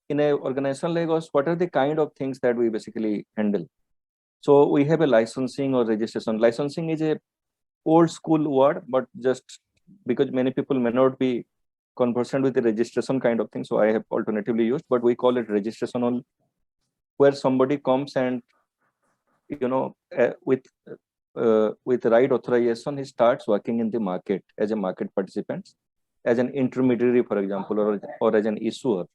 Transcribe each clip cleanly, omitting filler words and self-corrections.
in a organization like us, what are the kind of things that we basically handle? So we have a licensing or registration. Licensing is a old school word, but just because many people may not be conversant with the registration kind of thing, so I have alternatively used, but we call it registration only, where somebody comes and with the right authorization, he starts working in the market as a market participant, as an intermediary, for example, or as an issuer,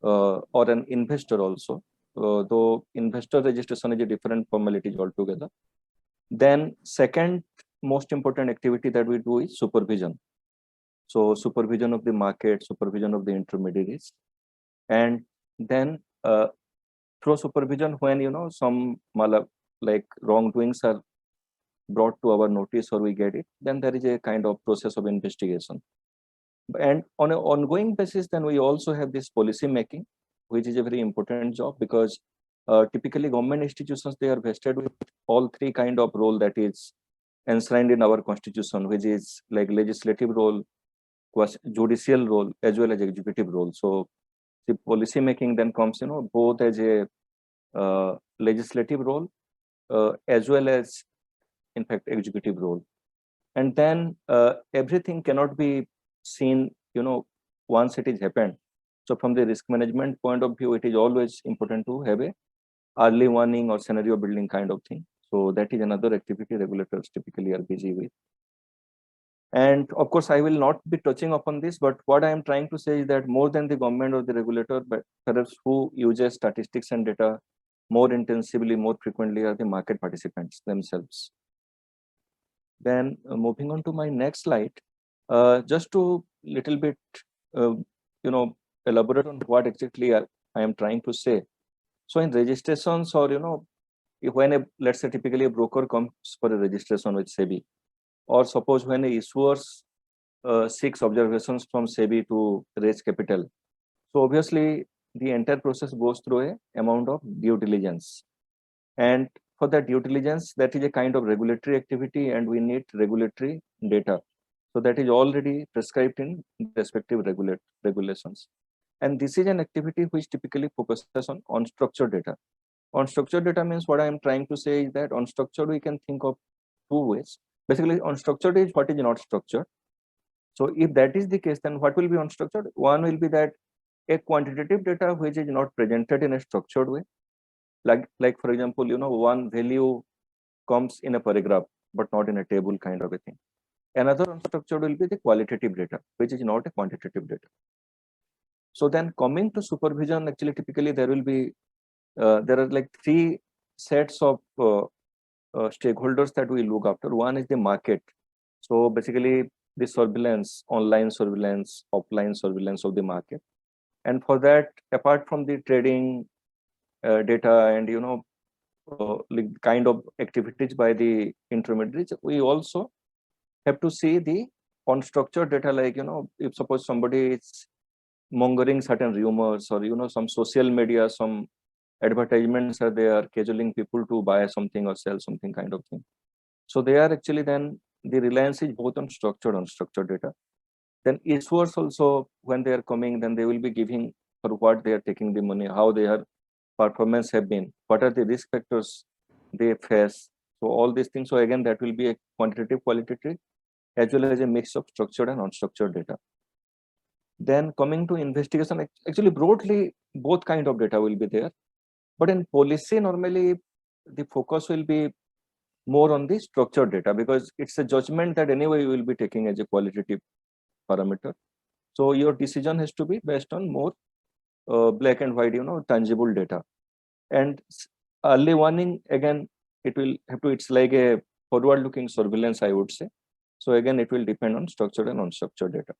or an investor also. Though investor registration is a different formalities altogether. Then second most important activity that we do is supervision. So supervision of the market, supervision of the intermediaries, and then through supervision, when some like wrongdoings are brought to our notice or we get it, then there is a kind of process of investigation. And on an ongoing basis, then we also have this policy making, which is a very important job, because typically government institutions, they are vested with all three kind of role that is enshrined in our constitution, which is like legislative role, judicial role, as well as executive role. So the policy making then comes both as a legislative role, as well as in fact executive role. And then everything cannot be seen once it is happened. So from the risk management point of view, it is always important to have a early warning or scenario building kind of thing. So that is another activity regulators typically are busy with. And of course, I will not be touching upon this, but what I am trying to say is that more than the government or the regulator, but perhaps who uses statistics and data more intensively, more frequently, are the market participants themselves. Then moving on to my next slide, just to little bit, elaborate on what exactly I am trying to say. So in registrations, or when let's say typically a broker comes for a registration with SEBI, or suppose when a issuers seeks observations from SEBI to raise capital. So obviously the entire process goes through a amount of due diligence, and for that due diligence, that is a kind of regulatory activity, and we need regulatory data. So that is already prescribed in respective regulations. And this is an activity which typically focuses on unstructured data. Unstructured data means, what I am trying to say is that unstructured we can think of two ways. Basically, unstructured is what is not structured. So if that is the case, then what will be unstructured? One will be that a quantitative data which is not presented in a structured way. Like for example, one value comes in a paragraph, but not in a table kind of a thing. Another unstructured will be the qualitative data, which is not a quantitative data. So then coming to supervision, actually, typically there will be, there are like three sets of stakeholders that we look after. One is the market. So basically the surveillance, online surveillance, offline surveillance of the market. And for that, apart from the trading data and, like kind of activities by the intermediaries, we also have to see the unstructured data, like, if suppose somebody is mongering certain rumors, or, some social media, some advertisements are there, cajoling people to buy something or sell something kind of thing. So they are actually, then the reliance is both on structured and unstructured data. Then issuers also, when they are coming, then they will be giving for what they are taking the money, how their performance have been, what are the risk factors they face. So all these things. So again, that will be a quantitative, qualitative, as well as a mix of structured and unstructured data. Then coming to investigation, actually broadly, both kind of data will be there. But in policy, normally the focus will be more on the structured data, because it's a judgment that anyway you will be taking as a qualitative parameter. So your decision has to be based on more black and white, tangible data. And early warning, again, it will have to, it's like a forward-looking surveillance, I would say. So again, it will depend on structured and unstructured data.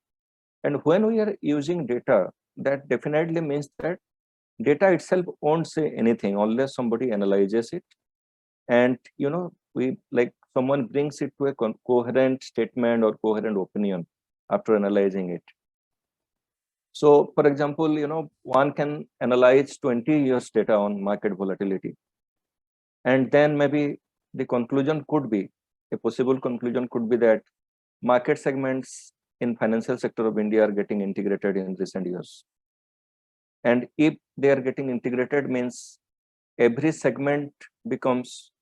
And when we are using data, that definitely means that data itself won't say anything unless somebody analyzes it. And, we like someone brings it to a coherent statement or coherent opinion after analyzing it. So for example, one can analyze 20 years data on market volatility. And then maybe the conclusion could be, a possible conclusion could be that market segments in financial sector of India are getting integrated in recent years. And if they are getting integrated, means every segment becomes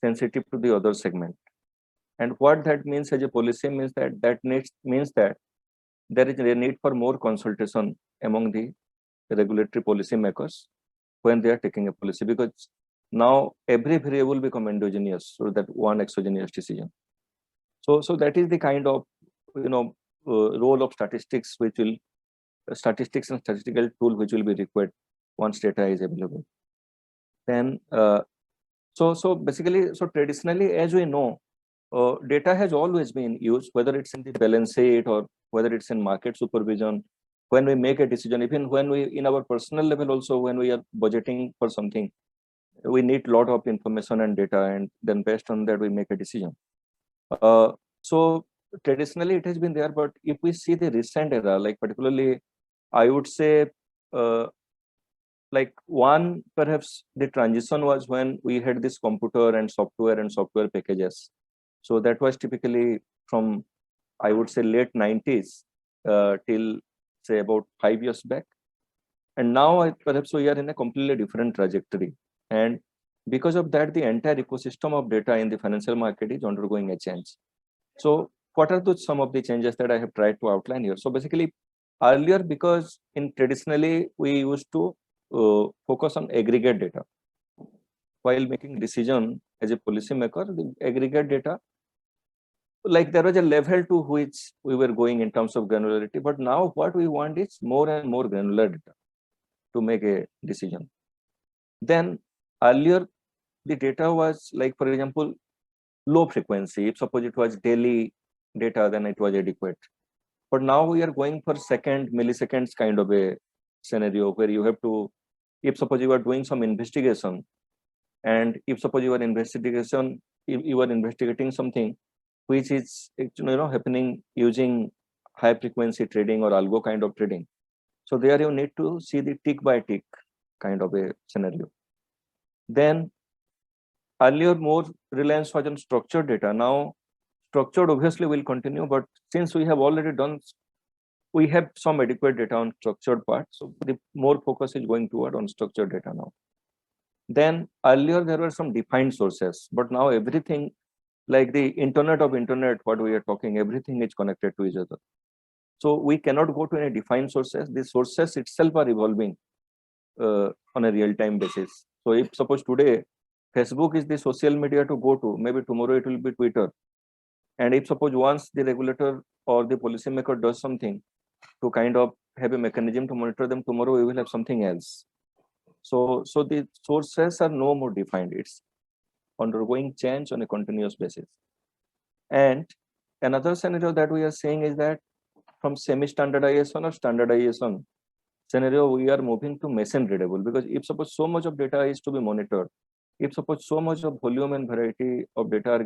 sensitive to the other segment. And what that means as a policy means that means that there is a need for more consultation among the regulatory policy makers when they are taking a policy, because now every variable become endogenous, so that one exogenous decision. So that is the kind of role of statistics, which will statistics and statistical tool which will be required once data is available. Then so basically, so traditionally, as we know, data has always been used, whether it's in the balance sheet or whether it's in market supervision, when we make a decision, even when we in our personal level also, when we are budgeting for something, we need a lot of information and data, and then based on that we make a decision. So traditionally it has been there, but if we see the recent era, like particularly, I would say, like one, perhaps the transition was when we had this computer and software packages. So that was typically from, I would say, late 90s till say about 5 years back. And now perhaps we are in a completely different trajectory. And because of that, the entire ecosystem of data in the financial market is undergoing a change. So what are some of the changes that I have tried to outline here? So basically, earlier, because in traditionally we used to focus on aggregate data while making decision as a policymaker, the aggregate data, like there was a level to which we were going in terms of granularity, but now what we want is more and more granular data to make a decision. Then earlier the data was, like, for example, low frequency. If suppose it was daily data, then it was adequate. But now we are going for milliseconds kind of a scenario where you have to, if suppose you are doing some investigation, and if suppose you are investigating something which is happening using high frequency trading or algo kind of trading. So there you need to see the tick by tick kind of a scenario. Then earlier more reliance was on structured data. Now structured obviously will continue, but since we have already done, we have some adequate data on structured part, so the more focus is going toward on structured data now. Then earlier there were some defined sources, but now everything, like the internet of internet, what we are talking, everything is connected to each other. So we cannot go to any defined sources. The sources itself are evolving on a real-time basis. So if suppose today Facebook is the social media to go to, maybe tomorrow it will be Twitter. And if suppose once the regulator or the policymaker does something to kind of have a mechanism to monitor them, tomorrow we will have something else. So the sources are no more defined. It's undergoing change on a continuous basis. And another scenario that we are seeing is that from semi-standardization or standardization scenario, we are moving to machine readable, because if suppose so much of data is to be monitored, if suppose so much of volume and variety of data are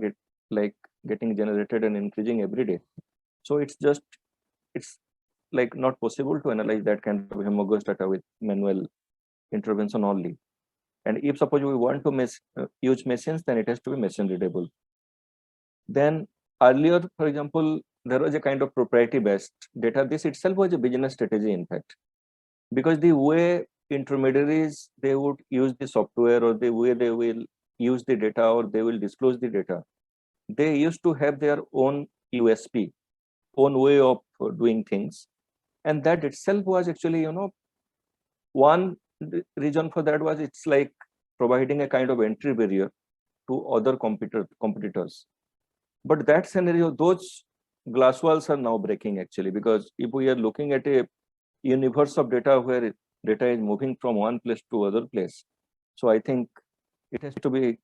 getting generated and increasing every day, so it's like not possible to analyze that kind of homogeneous data with manual intervention only. And if suppose we want to use machines, then it has to be machine readable. Then earlier, for example, there was a kind of proprietary based data. This itself was a business strategy, in fact, because the way intermediaries, they would use the software, or the way they will use the data, or they will disclose the data, they used to have their own USP, own way of doing things. And that itself was actually, one reason for that was it's like providing a kind of entry barrier to other competitors. But that scenario, those glass walls are now breaking actually, because if we are looking at a universe of data where data is moving from one place to other place, so I think it has to be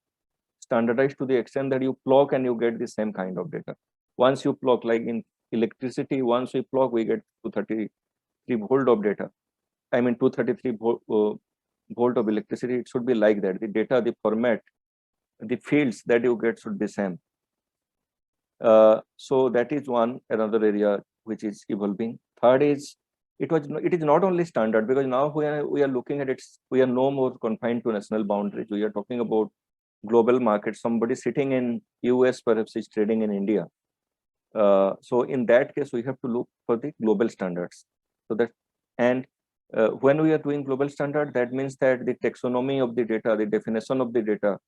standardized to the extent that you plug and you get the same kind of data. Once you plug, like in electricity, once we plug, we get 233 volt of data. I mean 233 volt of electricity. It should be like that. The data, the format, the fields that you get should be same. So that is another area which is evolving. Third is it is not only standard, because now we are looking at it, we are no more confined to national boundaries. We are talking about global market. Somebody sitting in US perhaps is trading in India. So in that case, we have to look for the global standards. So that, and when we are doing global standard, that means that the taxonomy of the data, the definition of the data,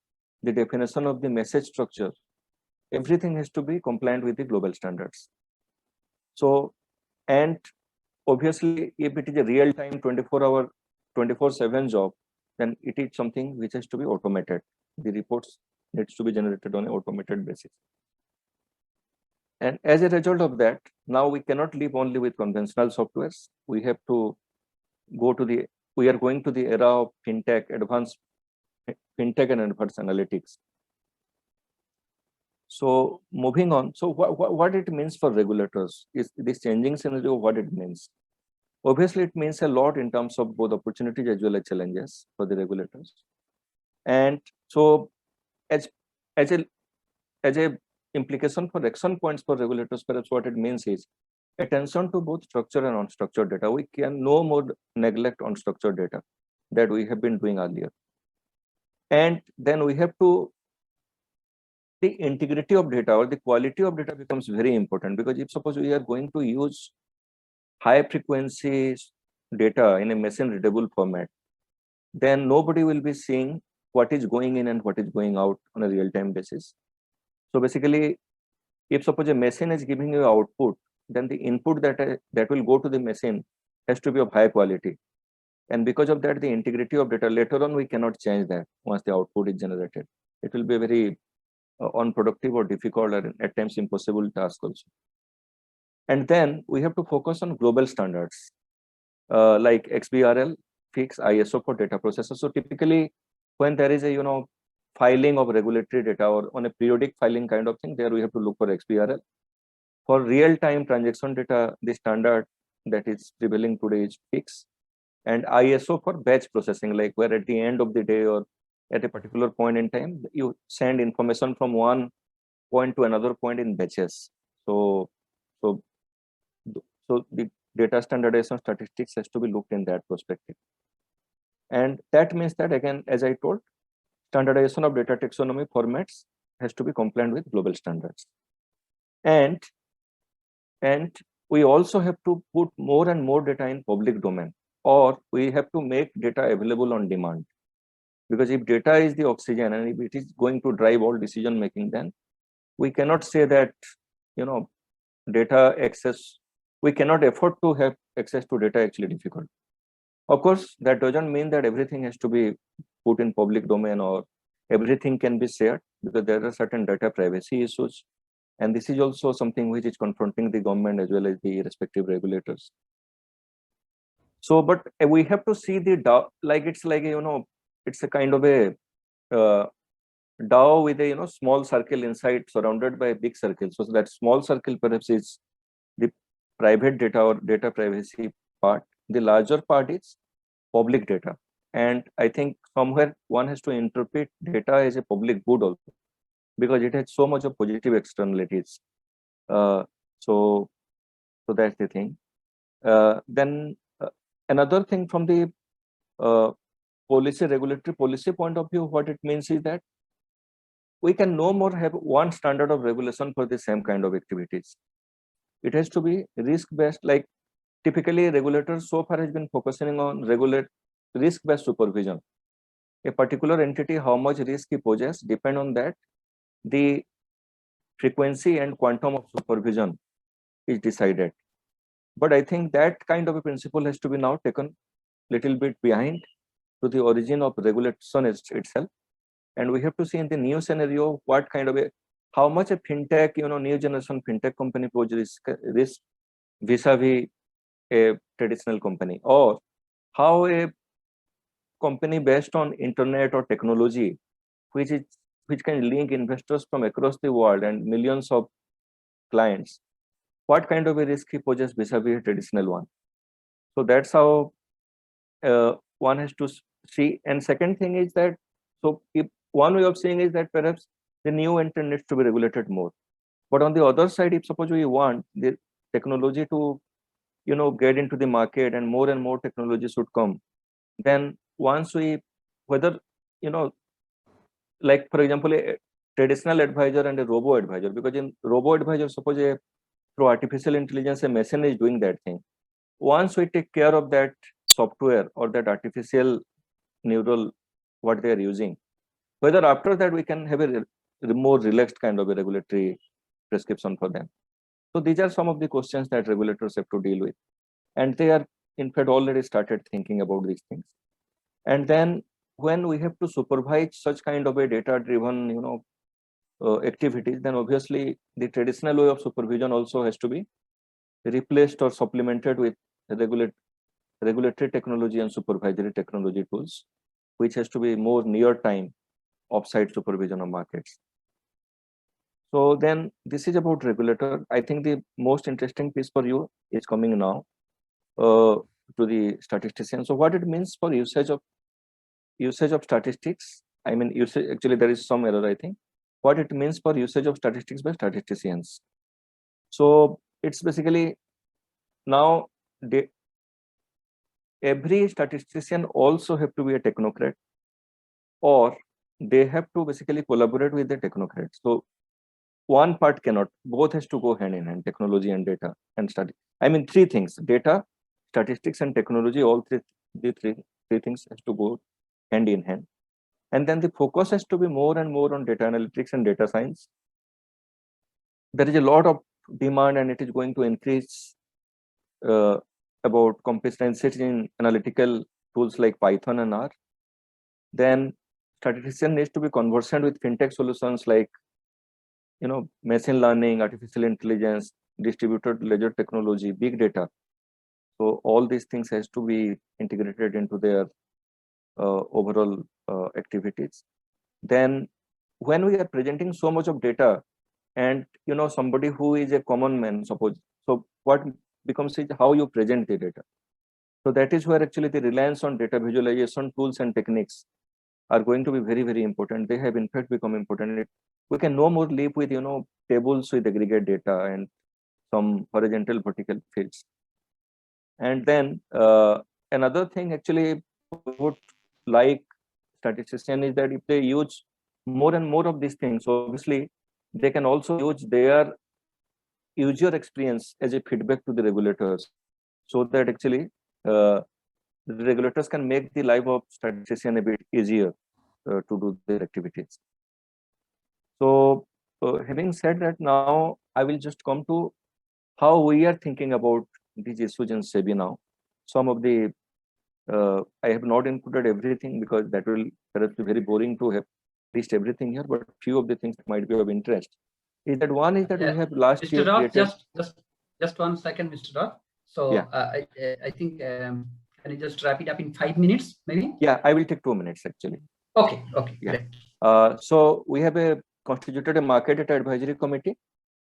the definition of the message structure, everything has to be compliant with the global standards. So, and obviously, if it is a real-time 24-hour, 24/7 job, then it is something which has to be automated. The reports needs to be generated on an automated basis. And as a result of that, now we cannot live only with conventional softwares. We have to go to the, we are going to the era of fintech, advanced fintech and advanced analytics. So moving on, so what it means for regulators is this changing scenario, what it means. Obviously, it means a lot in terms of both opportunities as well as challenges for the regulators. And so as a implication for action points for regulators, perhaps what it means is attention to both structured and unstructured data. We can no more neglect unstructured data that we have been doing earlier. And then we have to, the integrity of data or the quality of data becomes very important, because if suppose we are going to use high frequency data in a machine readable format, then nobody will be seeing what is going in and what is going out on a real-time basis. So basically, if suppose a machine is giving you output, then the input that will go to the machine has to be of high quality. And because of that, the integrity of data, later on, we cannot change that once the output is generated. It will be a very unproductive or difficult or at times impossible task also. And then we have to focus on global standards like XBRL, FIX, ISO for data processors. So typically, when there is a filing of regulatory data or on a periodic filing kind of thing, there we have to look for XBRL. For real-time transaction data, the standard that is prevailing today is FIX, and ISO for batch processing, like where at the end of the day or at a particular point in time, you send information from one point to another point in batches. So the data standardization statistics has to be looked in that perspective. And that means that, again, as I told, standardization of data taxonomy formats has to be compliant with global standards. And we also have to put more and more data in public domain, or we have to make data available on demand. Because if data is the oxygen and if it is going to drive all decision making, then we cannot say that data access, we cannot afford to have access to data actually difficult. Of course, that doesn't mean that everything has to be put in public domain or everything can be shared, because there are certain data privacy issues. And this is also something which is confronting the government as well as the respective regulators. So, but we have to see the DAO, like it's like, it's a kind of a DAO with a small circle inside surrounded by a big circle. So that small circle perhaps is the private data or data privacy part. The larger part is public data. And I think somewhere one has to interpret data as a public good also, because it has so much of positive externalities. So that's the thing. Then another thing from the regulatory policy point of view, what it means is that we can no more have one standard of regulation for the same kind of activities. It has to be risk-based. Like typically, regulators so far has been focusing on risk-based supervision. A particular entity, how much risk it poses, depend on that. The frequency and quantum of supervision is decided. But I think that kind of a principle has to be now taken little bit behind to the origin of regulation itself. And we have to see in the new scenario what kind of how much a fintech, new generation fintech company poses risk vis-a-vis a traditional company, or how a company based on internet or technology, which can link investors from across the world and millions of clients, what kind of a risk he poses vis-a-vis a traditional one. So that's how one has to see. And second thing is that, so if one way of seeing is that perhaps the new entrant needs to be regulated more. But on the other side, if suppose we want the technology to, get into the market and more technology should come, then once we, whether, like for example, a traditional advisor and a robo advisor, because in robo advisor, suppose through artificial intelligence, a machine is doing that thing. Once we take care of that software or that artificial neural what they are using, whether after that we can have a more relaxed kind of a regulatory prescription for them. So these are some of the questions that regulators have to deal with, and they are in fact already started thinking about these things. And then when we have to supervise such kind of a data driven activities, then obviously the traditional way of supervision also has to be replaced or supplemented with regulatory technology and supervisory technology tools, which has to be more near time offsite supervision of markets. So then this is about regulator. I think the most interesting piece for you is coming now to the statistician. So what it means for usage of statistics. I mean, usage, actually there is some error, I think. What it means for usage of statistics by statisticians. So it's basically now every statistician also have to be a technocrat, or they have to basically collaborate with the technocrat. So one part cannot, both has to go hand in hand, technology and data and study. I mean, three things: data, statistics, and technology. All three things has to go hand in hand. And then the focus has to be more and more on data analytics and data science. There is a lot of demand, and it is going to increase about competencies in analytical tools like Python and R. Then statistician needs to be conversant with fintech solutions like machine learning, artificial intelligence, distributed ledger technology, big data. So all these things has to be integrated into their overall activities. Then when we are presenting so much of data, and somebody who is a common man, suppose, so what becomes is how you present the data. So that is where actually the reliance on data visualization tools and techniques are going to be very, very important. They have in fact become important. We can no more live with tables with aggregate data and some horizontal vertical fields. And then another thing actually would like statistician is that if they use more and more of these things, so obviously they can also use their user experience as a feedback to the regulators, so that actually the regulators can make the life of statistician a bit easier to do their activities. So having said that, now I will just come to how we are thinking about these issues in SEBI now. Some of the I have not included everything because that will perhaps be very boring to have list everything here, but few of the things that might be of interest is that one is that we have last Mr. year Roth, created... just 1 second, Mr. Roth. So yeah. I think can you just wrap it up in 5 minutes, maybe? Yeah, I will take 2 minutes actually. Okay, yeah. Great. So we have constituted a market data advisory committee,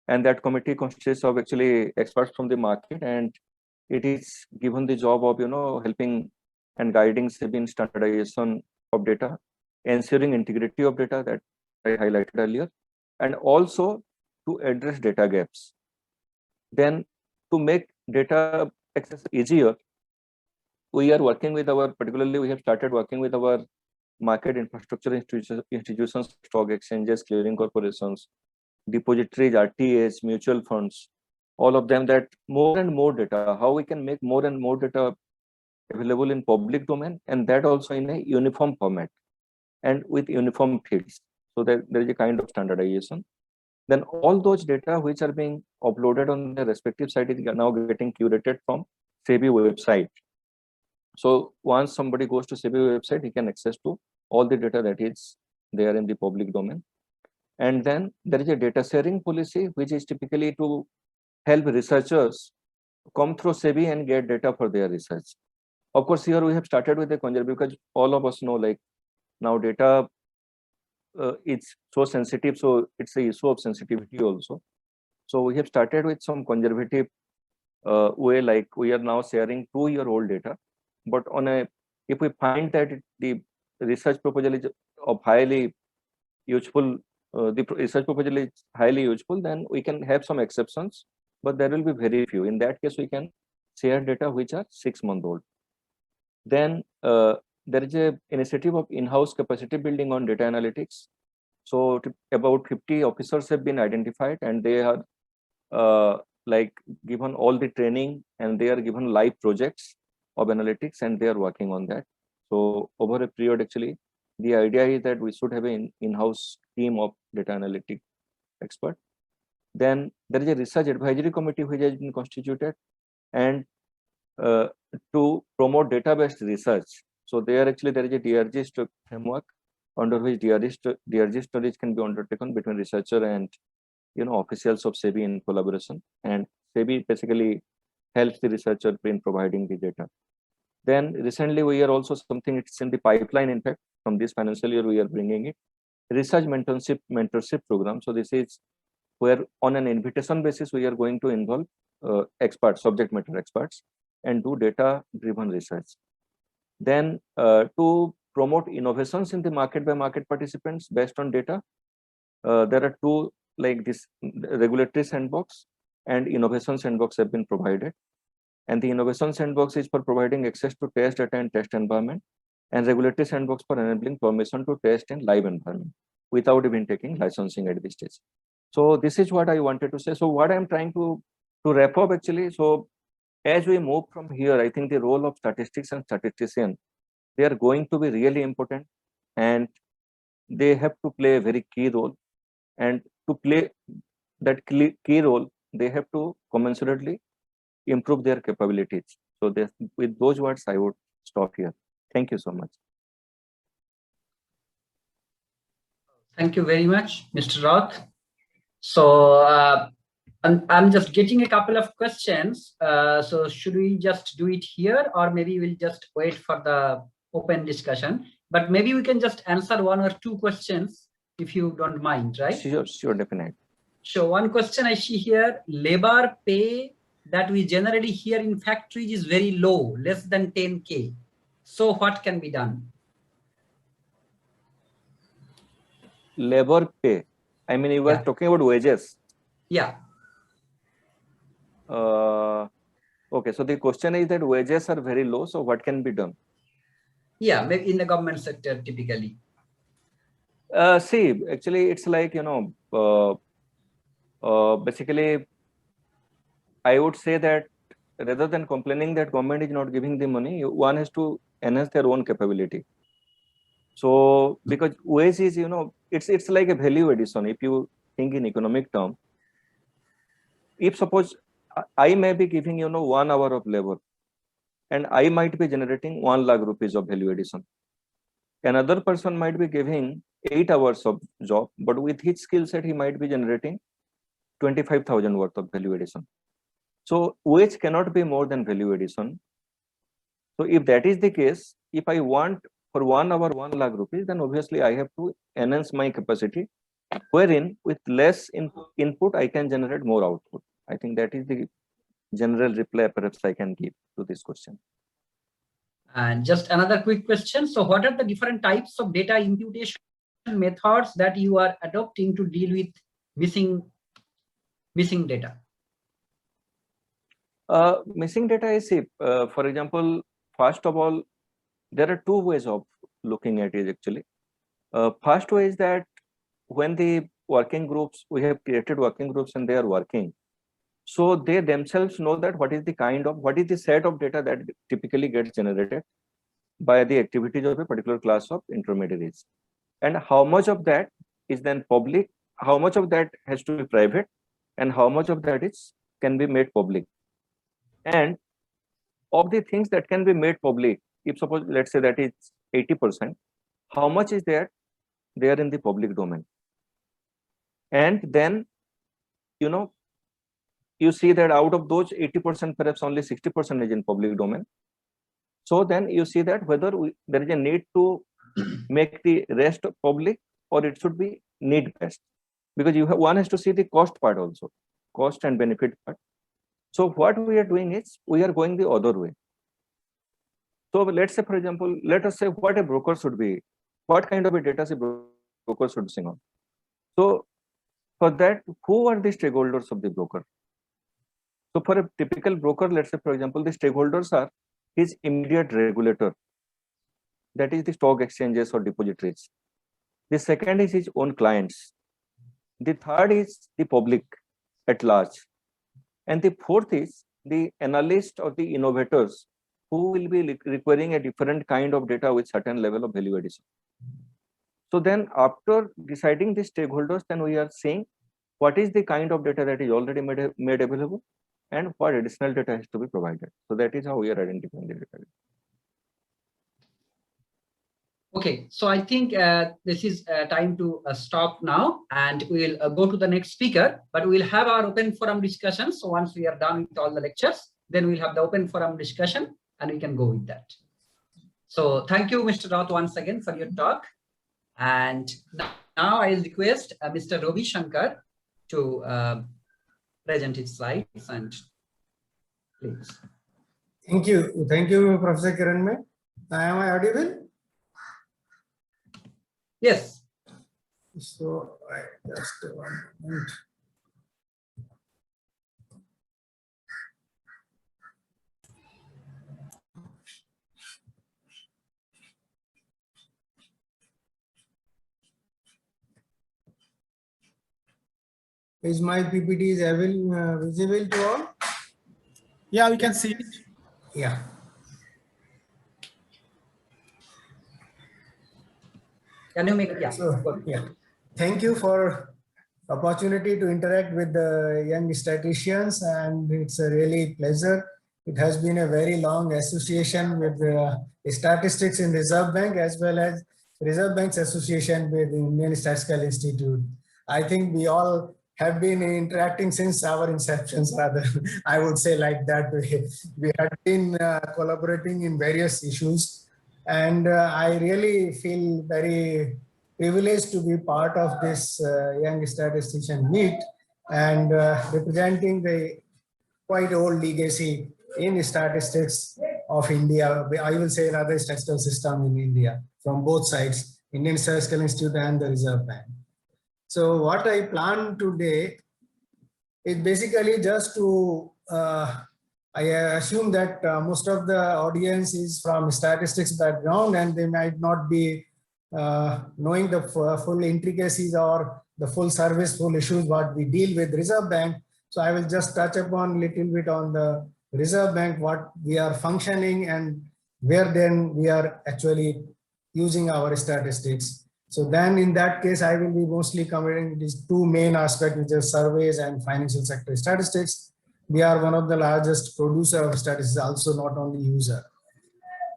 and that committee consists of actually experts from the market, and it is given the job of helping and guiding SEBI in standardization of data, ensuring integrity of data that I highlighted earlier, and also to address data gaps. Then to make data access easier, we are working with particularly we have started working with our market infrastructure institutions, stock exchanges, clearing corporations, depositories, RTAs, mutual funds, all of them, that more and more data, how we can make more and more data available in public domain, and that also in a uniform format and with uniform fields, so that there is a kind of standardization. Then all those data which are being uploaded on the respective site is now getting curated from SEBI website. So once somebody goes to SEBI website, he can access to all the data that is there in the public domain. And then there is a data sharing policy, which is typically to help researchers come through SEBI and get data for their research. Of course, here we have started with the conservative, because all of us know, like, now data it's so sensitive, so it's the issue of sensitivity also. So we have started with some conservative way, like we are now sharing 2-year-old data, but if we find that the research proposal is of highly useful, the research proposal is highly useful, then we can have some exceptions, but there will be very few. In that case, we can share data which are 6-month-old. Then there is a initiative of in-house capacity building on data analytics. So about 50 officers have been identified, and they are like given all the training, and they are given live projects of analytics, and they are working on that. So over a period, actually, the idea is that we should have an in-house team of data analytic expert. Then there is a research advisory committee which has been constituted, and to promote data-based research. So there is a DRG framework under which DRG studies can be undertaken between researcher and officials of SEBI in collaboration, and SEBI basically helps the researcher in providing the data. Then recently we are also something, it's in the pipeline. In fact, from this financial year we are bringing it, research mentorship program. So this is where on an invitation basis we are going to involve experts, subject matter experts, and do data driven research. Then to promote innovations in the market by market participants based on data, there are two, like this regulatory sandbox and innovation sandbox have been provided. And the innovation sandbox is for providing access to test data and test environment, and regulatory sandbox for enabling permission to test in live environment without even taking licensing at this stage. So this is what I wanted to say. So what I'm trying to wrap up actually. So as we move from here, I think the role of statistics and statistician, they are going to be really important, and they have to play a very key role. And to play that key role, they have to commensurately improve their capabilities. So with those words, I would stop here. Thank you so much. Thank you very much, Mr. Roth. So I'm just getting a couple of questions. So should we just do it here, or maybe we'll just wait for the open discussion? But maybe we can just answer one or two questions if you don't mind, right? Sure, definitely. So one question I see here: labor pay that we generally hear in factories is very low, less than 10K. So what can be done? Labor pay. I mean, you were talking about wages. Yeah. Okay, so the question is that wages are very low, so what can be done? Yeah, maybe in the government sector typically. See, actually, it's like, basically, I would say that rather than complaining that government is not giving the money, one has to enhance their own capability. So because wage is, it's like a value addition. If you think in economic term, if suppose I may be giving 1 hour of labor, and I might be generating 1 lakh rupees of value addition. Another person might be giving 8 hours of job, but with his skill set, he might be generating 25,000 worth of value addition. So wage cannot be more than value addition. So if that is the case, if I want for 1 hour 1 lakh rupees, then obviously I have to enhance my capacity, wherein with less input I can generate more output. I think that is the general reply perhaps I can give to this question. And just another quick question. So what are the different types of data imputation methods that you are adopting to deal with missing data? Missing data is, for example, first of all, there are two ways of looking at it actually. First way is that when the working groups, we have created working groups and they are working, so they themselves know that what is the set of data that typically gets generated by the activities of a particular class of intermediaries, and how much of that is then public, how much of that has to be private, and how much of that can be made public. And of the things that can be made public, if suppose let's say that is 80%, how much is there in the public domain? And then you see that out of those 80%, perhaps only 60% is in public domain. So then you see that whether there is a need to make the rest public, or it should be need based, because one has to see the cost part also, cost and benefit part. So what we are doing is we are going the other way. So let's say, for example, let us say what a broker should be, what kind of a data a broker should sing on. So for that, who are the stakeholders of the broker? So for a typical broker, let's say, for example, the stakeholders are his immediate regulator, that is the stock exchanges or depositories. The second is his own clients. The third is the public at large. And the fourth is the analyst or the innovators who will be requiring a different kind of data with certain level of value addition. So then after deciding the stakeholders, then we are saying what is the kind of data that is already made available and what additional data has to be provided. So that is how we are identifying the data. Okay, so I think this is time to stop now, and we'll go to the next speaker, but we'll have our open forum discussion. So once we are done with all the lectures, then we'll have the open forum discussion and we can go with that. So thank you, Mr. Raut, once again for your talk. And now I'll request Mr. Ravi Shankar to present his slides, and please. Thank you. Thank you, Professor Kiran. Am I audible? Yes. So just 1 minute. Is my PPT visible to all? Yeah, we can see it. Yeah. Can you make it? Yeah. So, yeah. Thank you for opportunity to interact with the young statisticians, and it's a really pleasure. It has been a very long association with statistics in Reserve Bank, as well as Reserve Bank's association with the Indian Statistical Institute. I think we all have been interacting since our inceptions, rather, I would say like that. We have been collaborating in various issues, and I really feel very privileged to be part of this young statistician meet and representing the quite old legacy in statistics of India. I will say rather statistical system in India from both sides, Indian Statistical Institute and the Reserve Bank. So what I plan today is basically just to, I assume that most of the audience is from statistics background and they might not be knowing the full intricacies or the full service, full issues what we deal with Reserve Bank. So I will just touch upon a little bit on the Reserve Bank, what we are functioning and where then we are actually using our statistics. So then in that case, I will be mostly covering these two main aspects, which are surveys and financial sector statistics. We are one of the largest producer of statistics, also not only user.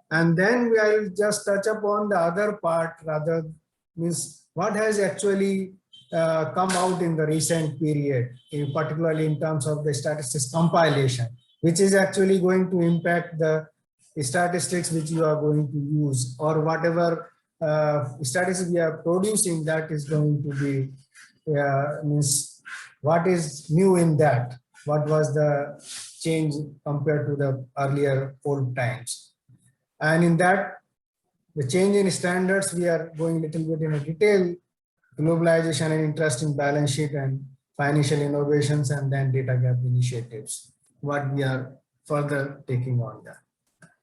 And then we will just touch upon the other part, rather means what has actually come out in the recent period, particularly in terms of the statistics compilation, which is actually going to impact the statistics which you are going to use, or whatever statistics we are producing, that is going to be means what is new in that, what was the change compared to the earlier old times. And in that, the change in standards, we are going a little bit in a detail, globalization and interest in balance sheet and financial innovations, and then data gap initiatives, what we are further taking on that.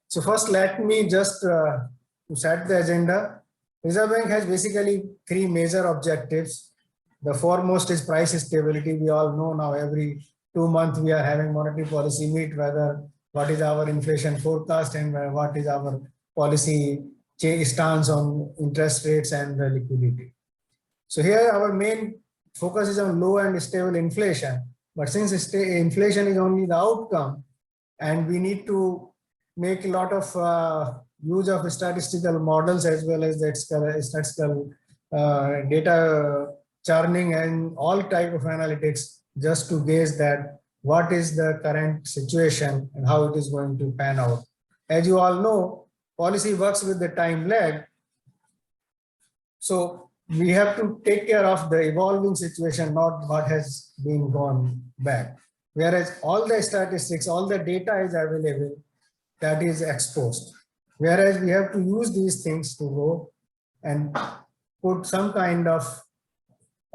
So first, let me just to set the agenda. Reserve Bank has basically three major objectives. The foremost is price stability. We all know now every 2 months we are having monetary policy meet, whether what is our inflation forecast and what is our policy stance on interest rates and the liquidity. So here our main focus is on low and stable inflation. But since inflation is only the outcome, and we need to make a lot of use of statistical models as well as the statistical data churning and all type of analytics, just to gauge that what is the current situation and how it is going to pan out. As you all know, policy works with the time lag. So we have to take care of the evolving situation, not what has been gone back. Whereas all the statistics, all the data is available, that is exposed. Whereas we have to use these things to go and put some kind of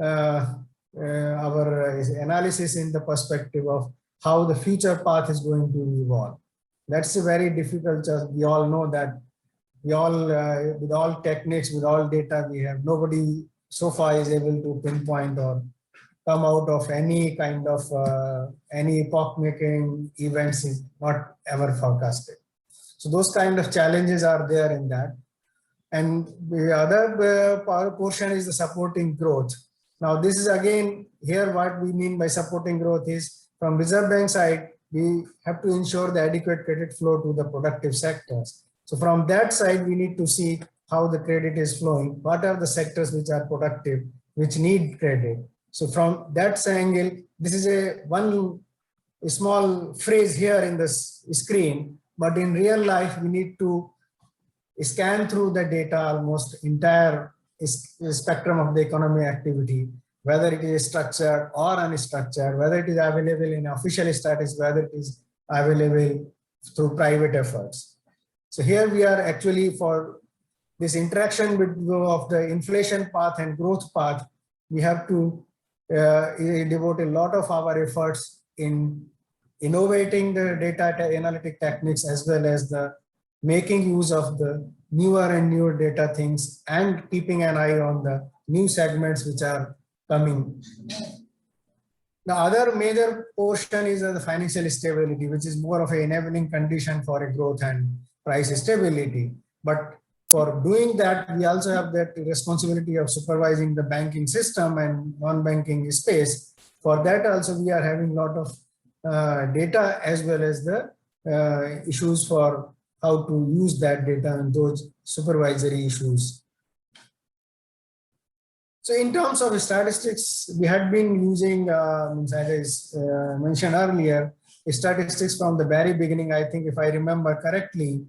our analysis in the perspective of how the future path is going to evolve. That's a very difficult job. We all know that we all, with all techniques, with all data we have, nobody so far is able to pinpoint or come out of any kind of any epoch-making events is not ever forecasted. So those kind of challenges are there in that. And the other portion is the supporting growth. Now this is again here what we mean by supporting growth is from Reserve Bank side, we have to ensure the adequate credit flow to the productive sectors. So from that side, we need to see how the credit is flowing. What are the sectors which are productive, which need credit? So from that angle, this is a small phrase here in this screen, but in real life, we need to scan through the data almost entire spectrum of the economy activity, whether it is structured or unstructured, whether it is available in official status, whether it is available through private efforts. So here we are actually for this interaction of the inflation path and growth path, we have to devote a lot of our efforts in innovating the data analytic techniques as well as the making use of the newer and newer data things and keeping an eye on the new segments which are coming. The other major portion is the financial stability, which is more of an enabling condition for a growth and price stability. But for doing that, we also have that responsibility of supervising the banking system and non-banking space. For that also, we are having a lot of data as well as the issues for how to use that data and those supervisory issues. So in terms of statistics, we had been using, as I mentioned earlier, statistics from the very beginning. I think if I remember correctly,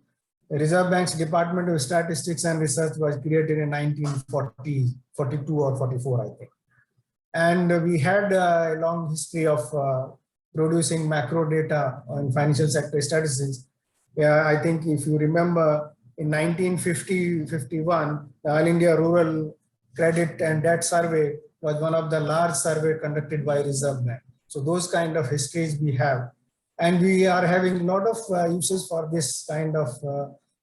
the Reserve Bank's Department of Statistics and Research was created in 1942 or 44, I think. And we had a long history of producing macro data on financial sector statistics. Yeah, I think if you remember in 1950-51, the All India Rural Credit and Debt Survey was one of the large survey conducted by Reserve Bank. So those kind of histories we have. And we are having a lot of uses for this kind of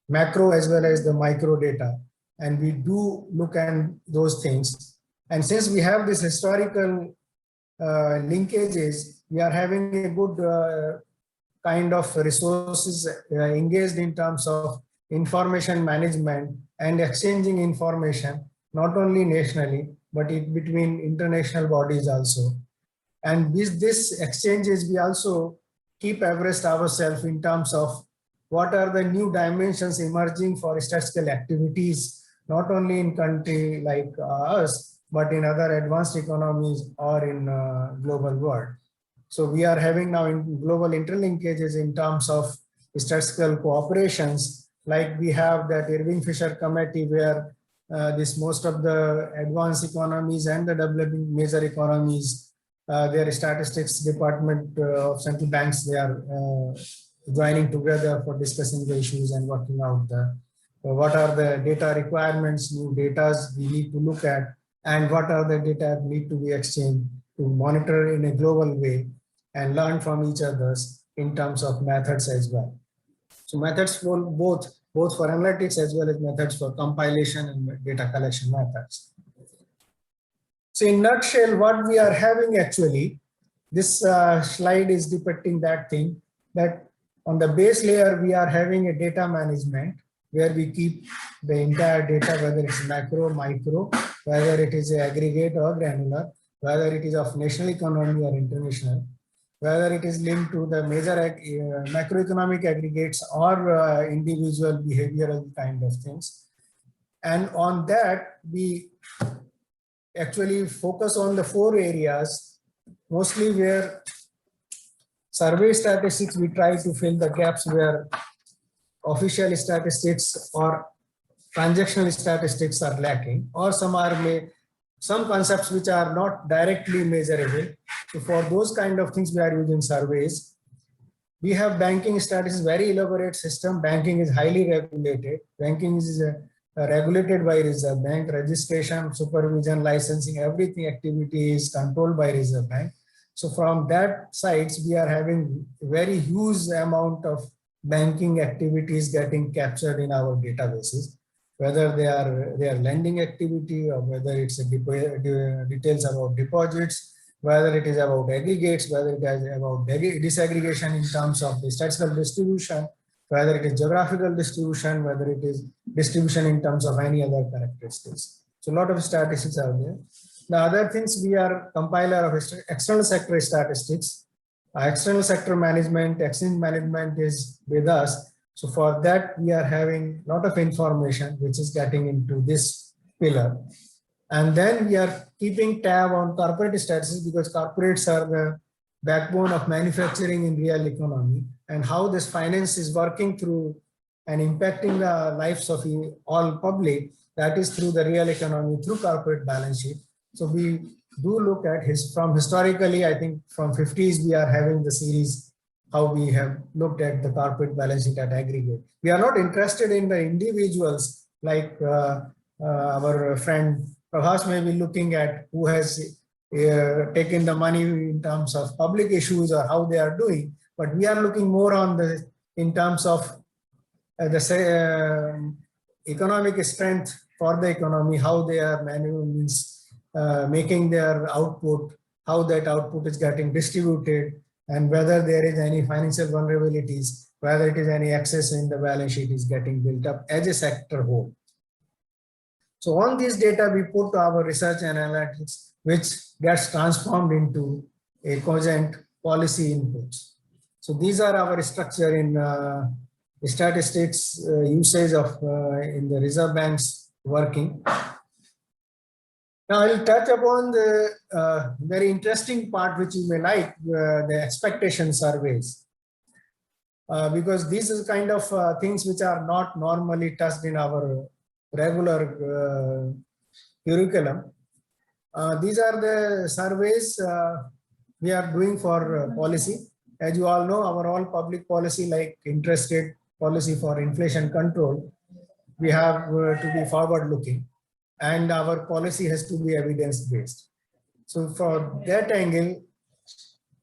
macro as well as the micro data. And we do look at those things. And since we have this historical linkages, we are having a good kind of resources engaged in terms of information management and exchanging information, not only nationally, but between international bodies also. And with this exchanges, we also keep abreast ourselves in terms of what are the new dimensions emerging for statistical activities, not only in country like us, but in other advanced economies or in global world. So we are having now in global interlinkages in terms of statistical cooperations, like we have that Irving Fisher Committee where most of the advanced economies and the developing major economies, their statistics department of central banks, they are joining together for discussing the issues and working out what are the data requirements, new data we need to look at, and what are the data need to be exchanged to monitor in a global way and learn from each other's in terms of methods as well. So methods for both for analytics as well as methods for compilation and data collection methods. So in nutshell, what we are having actually, this slide is depicting that thing, that on the base layer, we are having a data management where we keep the entire data, whether it's macro, micro, whether it is aggregate or granular, whether it is of national economy or international, whether it is linked to the major macroeconomic aggregates or individual behavioral kind of things. And on that, we actually focus on the 4 areas, mostly where survey statistics, we try to fill the gaps where official statistics or transactional statistics are lacking, or some concepts which are not directly measurable. So for those kind of things, we are using surveys. We have banking statistics, very elaborate system. Banking is highly regulated. Banking is regulated by Reserve Bank. Registration, supervision, licensing, everything activity is controlled by Reserve Bank. So from that sides, we are having very huge amount of banking activities getting captured in our databases, whether they are lending activity or whether it's details about deposits, whether it is about aggregates, whether it is about disaggregation in terms of the statistical distribution, whether it is geographical distribution, whether it is distribution in terms of any other characteristics. So a lot of statistics are there. The other things, we are compiler of external sector statistics. External sector management, exchange management is with us. So for that, we are having a lot of information which is getting into this pillar. And then we are keeping tab on corporate statistics, because corporates are the backbone of manufacturing in real economy, and how this finance is working through and impacting the lives of all public, that is through the real economy, through corporate balance sheet. So we do look at from historically, I think from 50s, we are having the series, how we have looked at the corporate balance sheet at aggregate. We are not interested in the individuals like our friend Prabhas may be looking at, who has taken the money in terms of public issues or how they are doing, but we are looking more on in terms of the economic strength for the economy, how they are making their output, how that output is getting distributed, and whether there is any financial vulnerabilities, whether it is any excess in the balance sheet is getting built up as a sector whole. So on this data, we put our research analytics, which gets transformed into a cogent policy inputs. So these are our structure in statistics usage of in the Reserve Bank's working. Now I'll touch upon the very interesting part, which you may like, the expectation surveys. Because these are kind of things which are not normally touched in our regular curriculum. These are the surveys we are doing for policy. As you all know, our all public policy, like interest rate policy for inflation control, we have to be forward looking, and our policy has to be evidence based. So for that angle,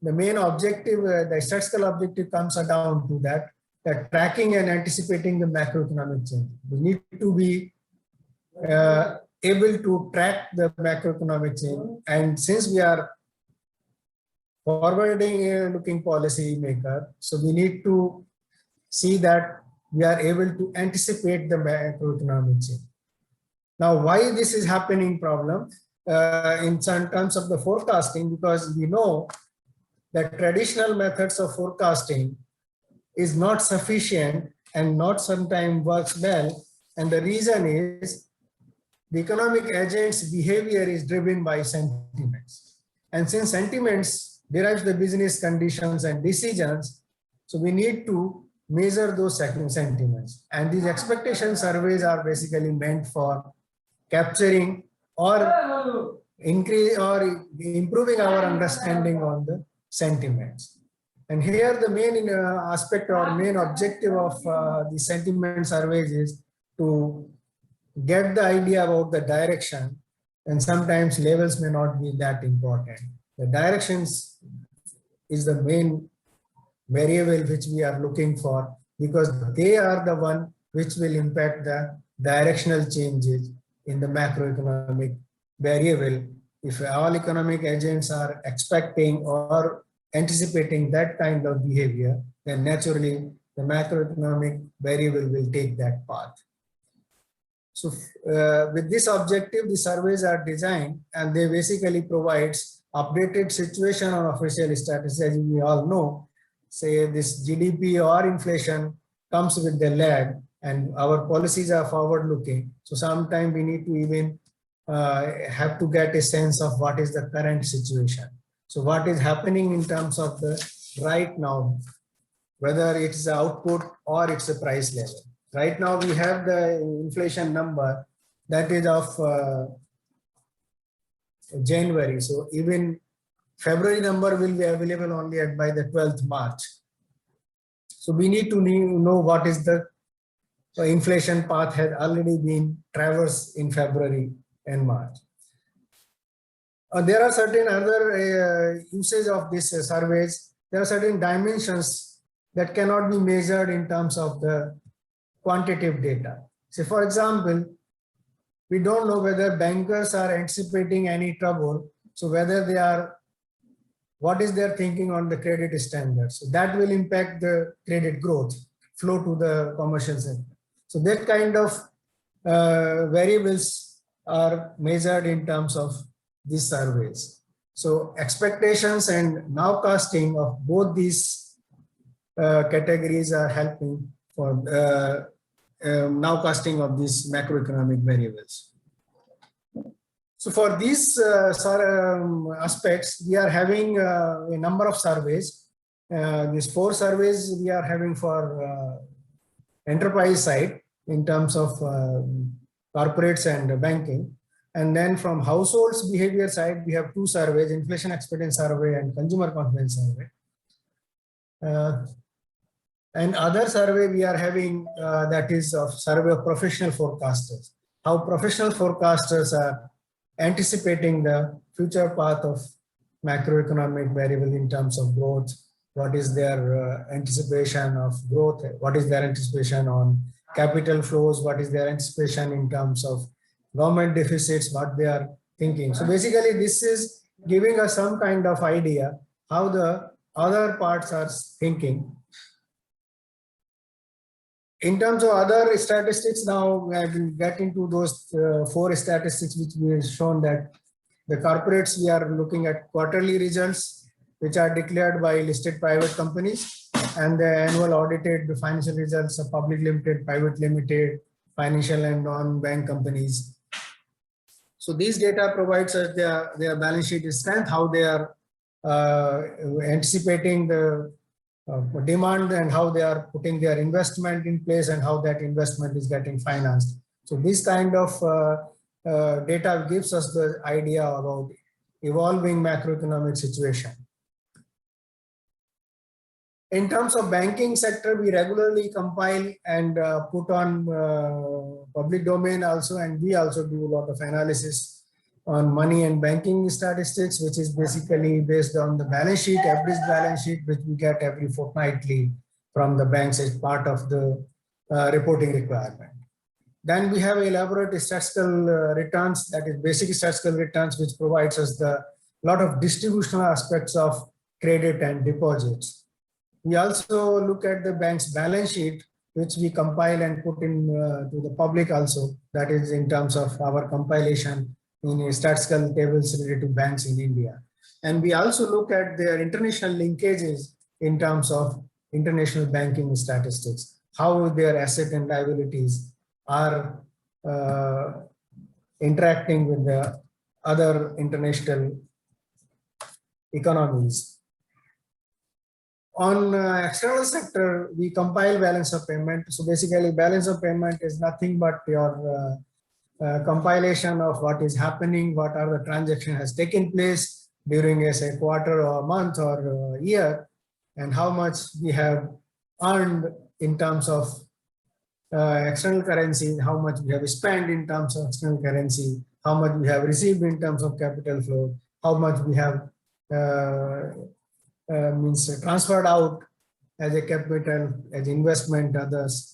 the main objective, the statistical objective comes down to that tracking and anticipating the macroeconomic change. We need to be able to track the macroeconomic change. And since we are forwarding looking policy maker, so we need to see that we are able to anticipate the macroeconomic change. Now, why this is happening problem in terms of the forecasting, because we know that traditional methods of forecasting is not sufficient and not sometimes works well. And the reason is the economic agent's behavior is driven by sentiments. And since sentiments derives the business conditions and decisions, so we need to measure those sentiments. And these expectation surveys are basically meant for capturing or increase or improving our understanding on the sentiments. And here the main aspect or main objective of the sentiment surveys is to get the idea about the direction, and sometimes levels may not be that important. The directions is the main variable which we are looking for, because they are the one which will impact the directional changes in the macroeconomic variable. If all economic agents are expecting or anticipating that kind of behavior, then naturally the macroeconomic variable will take that path. So with this objective, the surveys are designed, and they basically provides updated situation on official statistics. As we all know, say this GDP or inflation comes with the lag, and our policies are forward looking. So sometimes we need to even have to get a sense of what is the current situation. So what is happening in terms of the right now, whether it's the output or it's a price level. Right now we have the inflation number that is of January. So even February number will be available only by the 12th March. So we need to know what is the inflation path has already been traversed in February and March. There are certain other usage of these surveys. There are certain dimensions that cannot be measured in terms of the quantitative data. So for example, we don't know whether bankers are anticipating any trouble. So whether they are, what is their thinking on the credit standards? So that will impact the credit growth. flow to the commercial sector. So that kind of variables are measured in terms of these surveys. So expectations and nowcasting of both these categories are helping for nowcasting of these macroeconomic variables. So for these aspects, we are having a number of surveys. These 4 surveys we are having for enterprise side in terms of corporates and banking. And then from households behavior side, we have 2 surveys, inflation expectancy survey and consumer confidence survey. And other survey we are having that is of survey of professional forecasters. How professional forecasters are anticipating the future path of macroeconomic variable in terms of growth. What is their anticipation of growth? What is their anticipation on capital flows? What is their anticipation in terms of government deficits? What they are thinking. So basically, this is giving us some kind of idea how the other parts are thinking. In terms of other statistics, now I will get into those 4 statistics which we have shown that the corporates, we are looking at quarterly results which are declared by listed private companies, and the annual audited financial results of public limited, private limited, financial and non-bank companies. So these data provides us their balance sheet strength, how they are anticipating the demand and how they are putting their investment in place and how that investment is getting financed. So this kind of data gives us the idea about evolving macroeconomic situation. In terms of banking sector, we regularly compile and put on public domain also, and we also do a lot of analysis on money and banking statistics, which is basically based on the balance sheet, average balance sheet, which we get every fortnightly from the banks as part of the reporting requirement. Then we have elaborate statistical returns, that is basic statistical returns, which provides us the lot of distributional aspects of credit and deposits. We also look at the bank's balance sheet, which we compile and put in to the public also, that is in terms of our compilation in statistical tables related to banks in India. And we also look at their international linkages in terms of international banking statistics, how their asset and liabilities are interacting with the other international economies. On external sector, we compile balance of payment. So basically, balance of payment is nothing but your compilation of what is happening, what are the transaction has taken place during a quarter or a month or a year, and how much we have earned in terms of external currency, how much we have spent in terms of external currency, how much we have received in terms of capital flow, how much we have transferred out as a capital, as investment, others.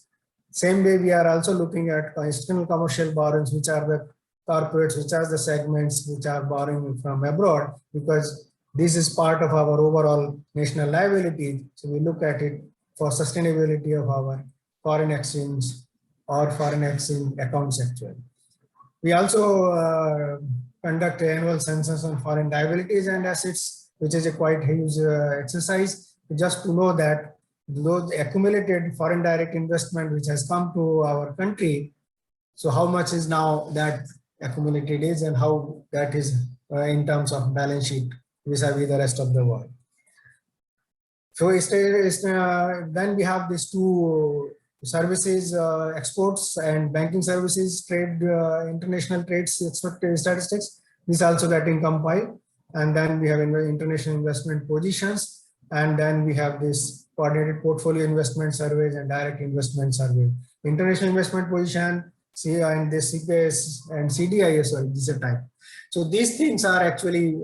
Same way, we are also looking at external commercial borrowings, which are the corporates, which are the segments which are borrowing from abroad, because this is part of our overall national liability. So we look at it for sustainability of our foreign exchange or foreign exchange accounts actually. We also conduct annual census on foreign liabilities and assets, which is a quite huge exercise, just to know that those accumulated foreign direct investment which has come to our country, so how much is now that accumulated is and how that is in terms of balance sheet vis-a-vis the rest of the world. So then we have these 2 services, exports and banking services, trade, international trades statistics. This is also getting compiled. And then we have international investment positions. And then we have this coordinated portfolio investment surveys and direct investment survey. International investment position, and the CPS and CDIS, this is a type. So these things are actually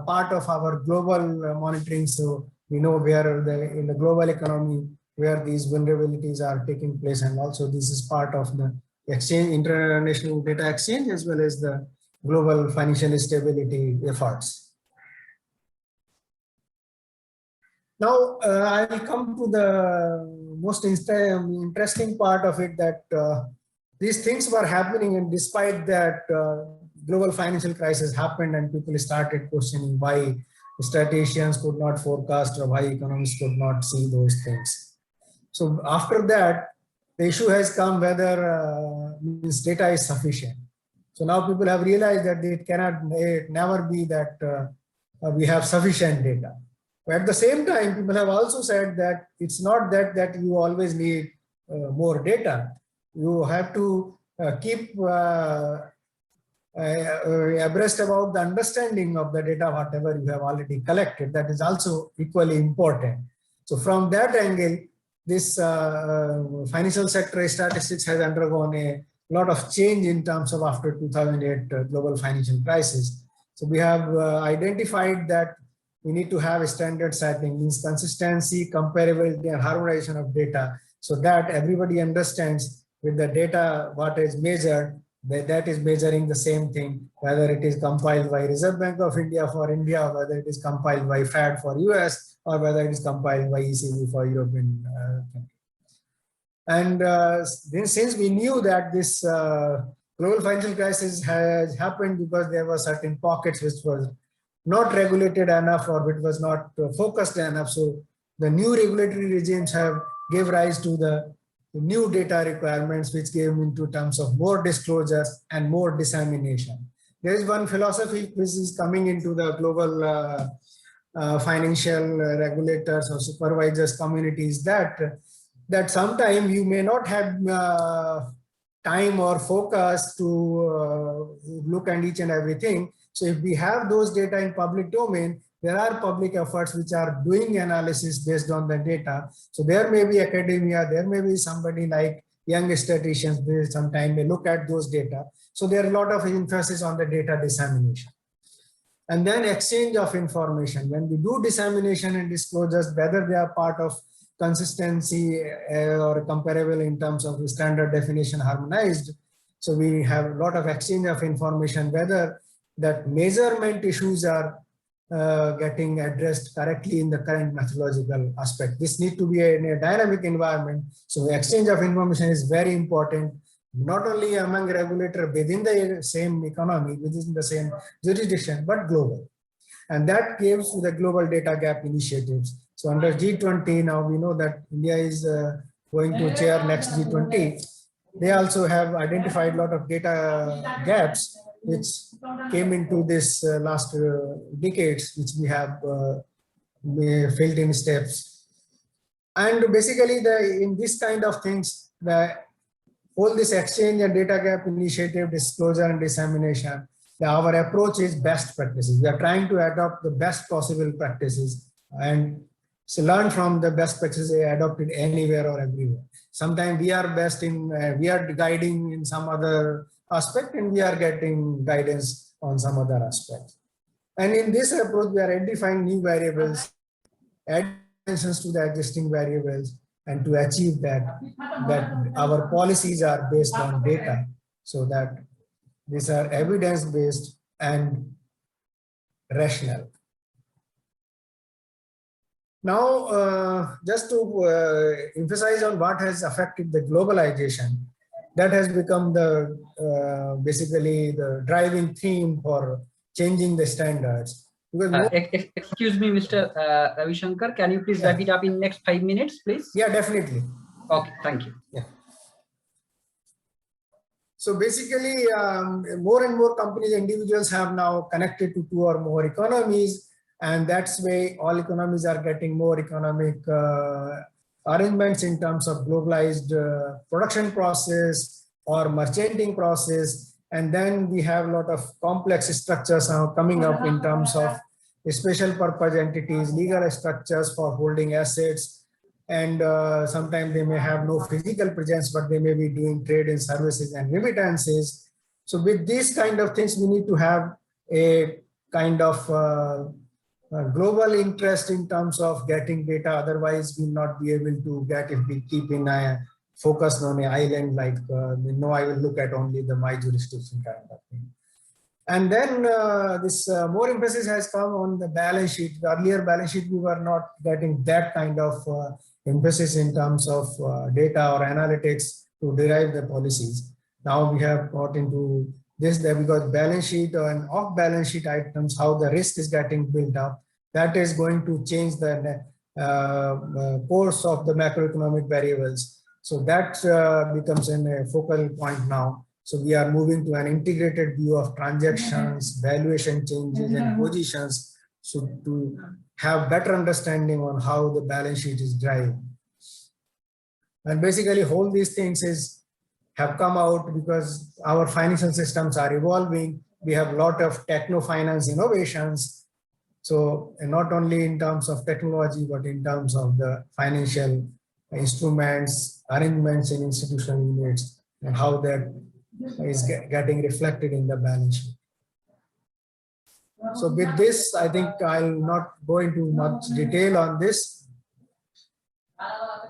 part of our global monitoring. So we know where in the global economy, where these vulnerabilities are taking place. And also this is part of the exchange, international data exchange, as well as the global financial stability efforts. Now, I will come to the most interesting part of it, that these things were happening, and despite that, global financial crisis happened and people started questioning why statisticians could not forecast or why economists could not see those things. So after that, the issue has come whether means data is sufficient. So now people have realized that it cannot never be that we have sufficient data. But at the same time, people have also said that it's not that you always need more data. You have to keep abreast about the understanding of the data, whatever you have already collected. That is also equally important. So from that angle, this financial sector statistics has undergone a lot of change in terms of after 2008 global financial crisis. So we have identified that we need to have a standard setting, means consistency, comparability, and harmonization of data, so that everybody understands with the data what is measured, that is measuring the same thing, whether it is compiled by Reserve Bank of India for India, or whether it is compiled by FAD for US, or whether it is compiled by ECB for European country. And since we knew that this global financial crisis has happened because there were certain pockets which was not regulated enough or which was not focused enough, so the new regulatory regimes have gave rise to the new data requirements, which came into terms of more disclosures and more dissemination. There is one philosophy which is coming into the global financial regulators or supervisors communities, that sometimes you may not have time or focus to look at each and everything. So if we have those data in public domain, there are public efforts which are doing analysis based on the data. So there may be academia, there may be somebody like young statisticians, they sometimes may look at those data. So there are a lot of emphasis on the data dissemination. And then exchange of information. When we do dissemination and disclosures, whether they are part of consistency or comparable in terms of the standard definition harmonized. So we have a lot of exchange of information, whether that measurement issues are getting addressed correctly in the current methodological aspect. This needs to be in a dynamic environment. So the exchange of information is very important, not only among regulators within the same economy, within the same jurisdiction, but global. And that gives to the global data gap initiatives. So under G20, now we know that India is going to chair next G20. They also have identified a lot of data gaps which came into this last decades, which we have filled in steps. And basically in this kind of things, all this exchange and data gap initiative, disclosure and dissemination, our approach is best practices. We are trying to adopt the best possible practices and so learn from the best practices adopted anywhere or everywhere. Sometimes we are best in, we are guiding in some other aspect and we are getting guidance on some other aspect. And in this approach, we are identifying new variables, add dimensions to the existing variables, and to achieve that our policies are based on data, so that these are evidence-based and rational. Now, just to emphasize on what has affected the globalization, that has become the basically the driving theme for changing the standards. Excuse me, Mr. Ravi Shankar, can you please wrap it up in next 5 minutes, please? Yeah, definitely. Okay, thank you. Yeah. So basically, more and more companies, individuals have now connected to 2 or more economies, and that's why all economies are getting more economic arrangements in terms of globalized production process or merchanting process. And then we have a lot of complex structures now coming up in terms of special purpose entities, legal structures for holding assets. And sometimes they may have no physical presence, but they may be doing trade in services and remittances. So with these kind of things, we need to have a kind of global interest in terms of getting data. Otherwise, we'll not be able to get if we keep in a focus on an island like, no, I will look at only my jurisdiction kind of thing. And then this more emphasis has come on the balance sheet. The earlier balance sheet, we were not getting that kind of emphasis in terms of data or analytics to derive the policies. Now we have got into this, that we got balance sheet and off balance sheet items, how the risk is getting built up. That is going to change the course of the macroeconomic variables. So that becomes a focal point now. So we are moving to an integrated view of transactions, valuation changes, and positions, so to have better understanding on how the balance sheet is driving. And basically, all these things have come out because our financial systems are evolving. We have a lot of techno-finance innovations. So not only in terms of technology, but in terms of the financial instruments, arrangements in institutional units, and how that is getting reflected in the balance sheet. So with this, I think I'll not go into much detail on this.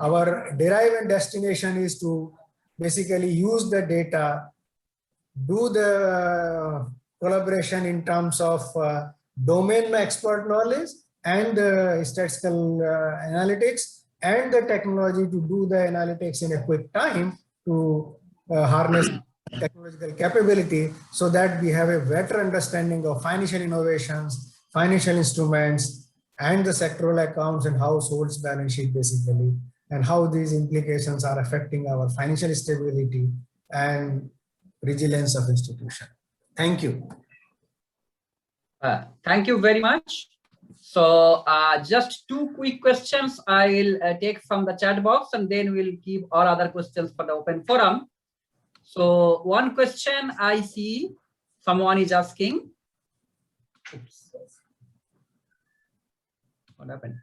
Our derive and destination is to basically use the data, do the collaboration in terms of domain expert knowledge and statistical analytics and the technology to do the analytics in a quick time to harness technological capability, so that we have a better understanding of financial innovations, financial instruments, and the sectoral accounts and households balance sheet basically, and how these implications are affecting our financial stability and resilience of institution. Thank you. Thank you very much. So just two quick questions I will take from the chat box, and then we'll keep all other questions for the open forum. So one question I see someone is asking. Oops. What happened?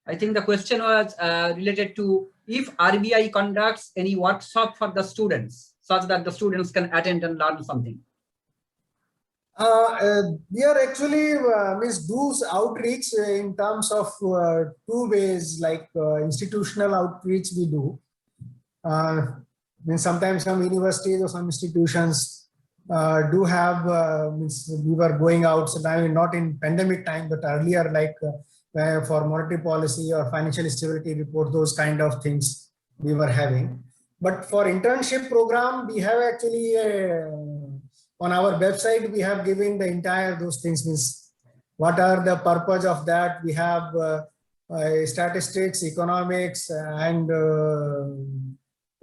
I think the question was related to if RBI conducts any workshop for the students such that the students can attend and learn something. We are actually do outreach in terms of two ways, like institutional outreach we do. Sometimes some universities or some institutions do have, we were going out, so I mean, not in pandemic time, but earlier, like for monetary policy or financial stability report, those kind of things we were having. But for internship program, we have actually on our website, we have given the entire those things, means what are the purpose of that. We have statistics, economics, and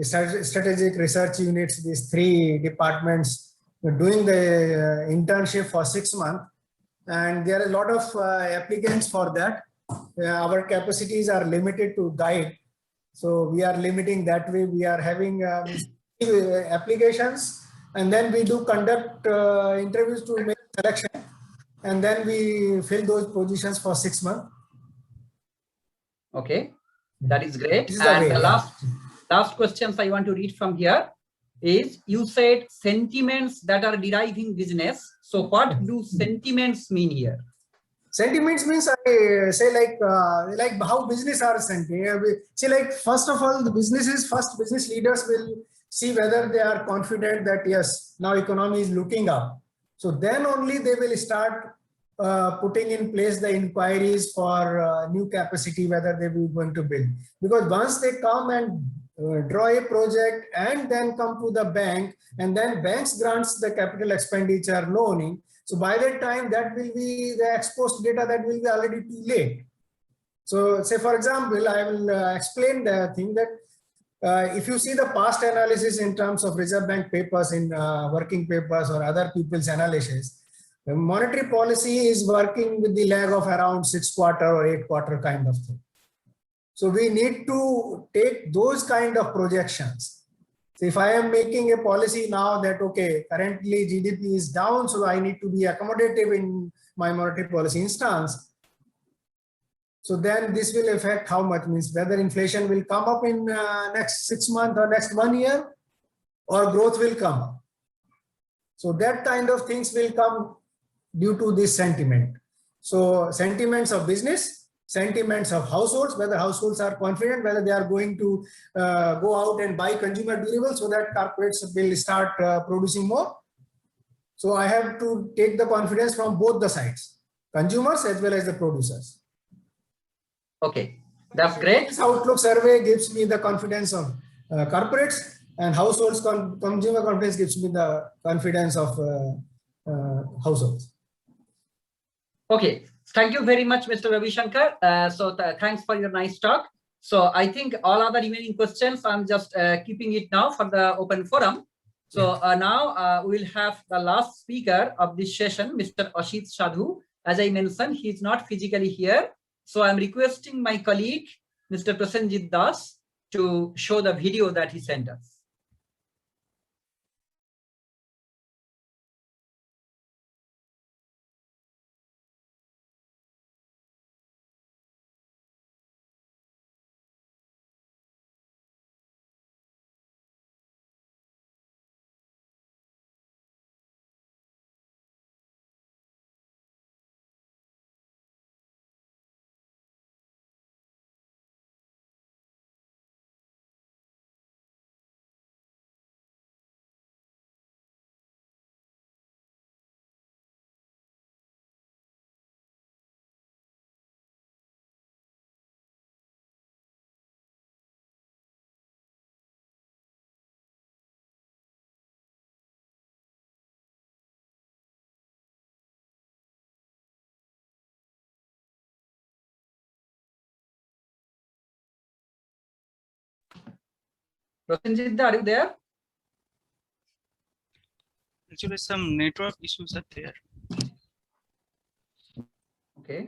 strategic research units, these three departments doing the internship for 6 months. And there are a lot of applicants for that. Our capacities are limited to guide. So we are limiting that way. We are having applications, and then we do conduct interviews to make selection, and then we fill those positions for 6 months. Okay, that is great. This is and the last questions I want to read from here is, you said sentiments that are deriving business. So what do sentiments mean here? Sentiments means, I say, like how business are sentiment. See, like, first of all, the business leaders will see whether they are confident that yes, now economy is looking up. So then only they will start putting in place the inquiries for new capacity, whether they will going to build. Because once they come and draw a project and then come to the bank, and then banks grants the capital expenditure loaning. So by that time, that will be the exposed data that will be already too late. So say, for example, I will explain the thing that if you see the past analysis in terms of Reserve Bank papers, in working papers or other people's analysis, the monetary policy is working with the lag of around 6 quarter or 8 quarter kind of thing. So we need to take those kind of projections. So if I am making a policy now that, okay, currently GDP is down, so I need to be accommodative in my monetary policy instance. So then this will affect how much, means whether inflation will come up in next 6 months or next 1 year, or growth will come up. So that kind of things will come due to this sentiment. So sentiments of business, sentiments of households, whether households are confident, whether they are going to go out and buy consumer durables so that corporates will start producing more. So I have to take the confidence from both the sides, consumers as well as the producers. Okay, that's great. This outlook survey gives me the confidence of corporates, and households consumer confidence gives me the confidence of households. Okay, thank you very much, Mr. Ravi Shankar. Thanks for your nice talk. So I think all other remaining questions, I'm just keeping it now for the open forum. So now we'll have the last speaker of this session, Mr. Ashit Sadhu. As I mentioned, he is not physically here. So I'm requesting my colleague, Mr. Prasenjit Das, to show the video that he sent us. Prasenjit, are you there? Actually, some network issues are there. Okay.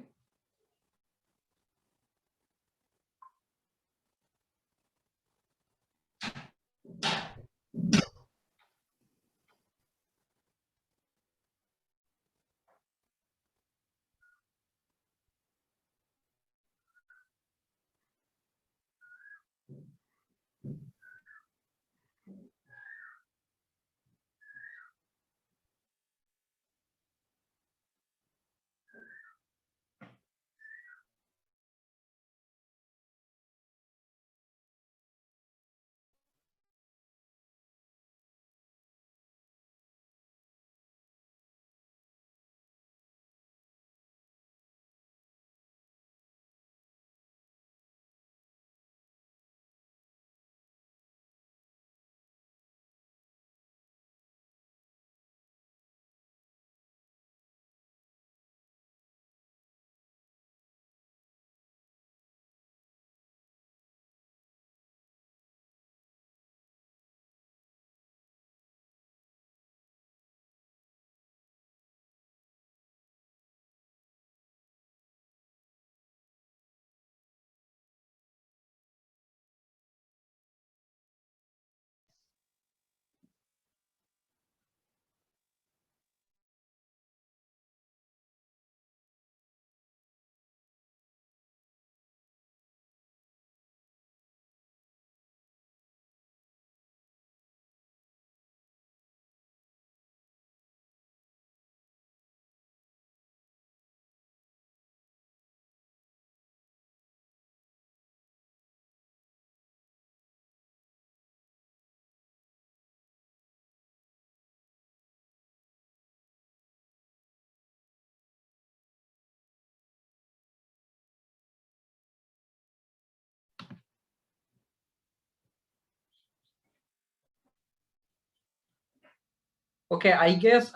Okay, I guess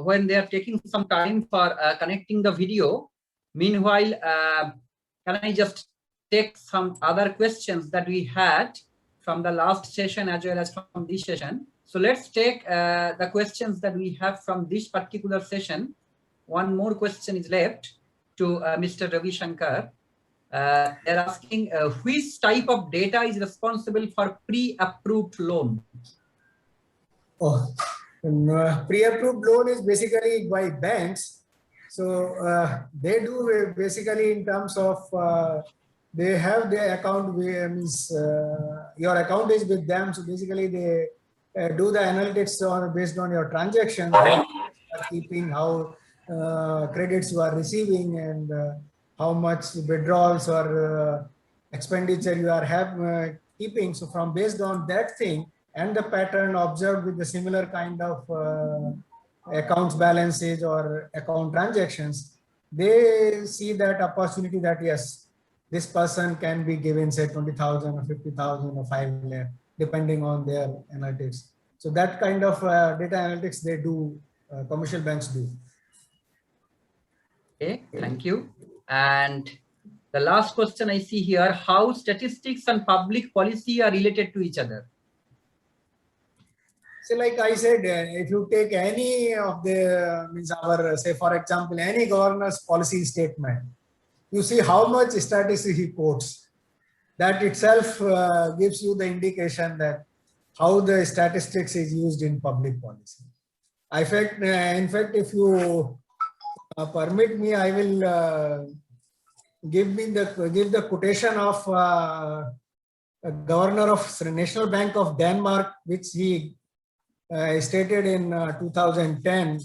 when they are taking some time for connecting the video, meanwhile, can I just take some other questions that we had from the last session as well as from this session? So let's take the questions that we have from this particular session. One more question is left to Mr. Ravi Shankar. They're asking which type of data is responsible for pre-approved loan? Oh, pre-approved loan is basically by banks. So they do basically in terms of they have their account, means your account is with them. So basically they do the analytics based on your transactions, keeping how credits you are receiving, and how much withdrawals or expenditure you are keeping. So from based on that thing and the pattern observed with the similar kind of accounts balances or account transactions, they see that opportunity that yes, this person can be given say 20,000 or 50,000 or 5 lakh, depending on their analytics. So that kind of data analytics they do, commercial banks do. Okay, thank you. And the last question I see here, how statistics and public policy are related to each other? So like I said, if you take any of the, means our, say for example, any governor's policy statement, you see how much statistics he quotes. That itself gives you the indication that how the statistics is used in public policy. In fact, if you permit me, I will give the quotation of a governor of National Bank of Denmark, which he stated in 2010.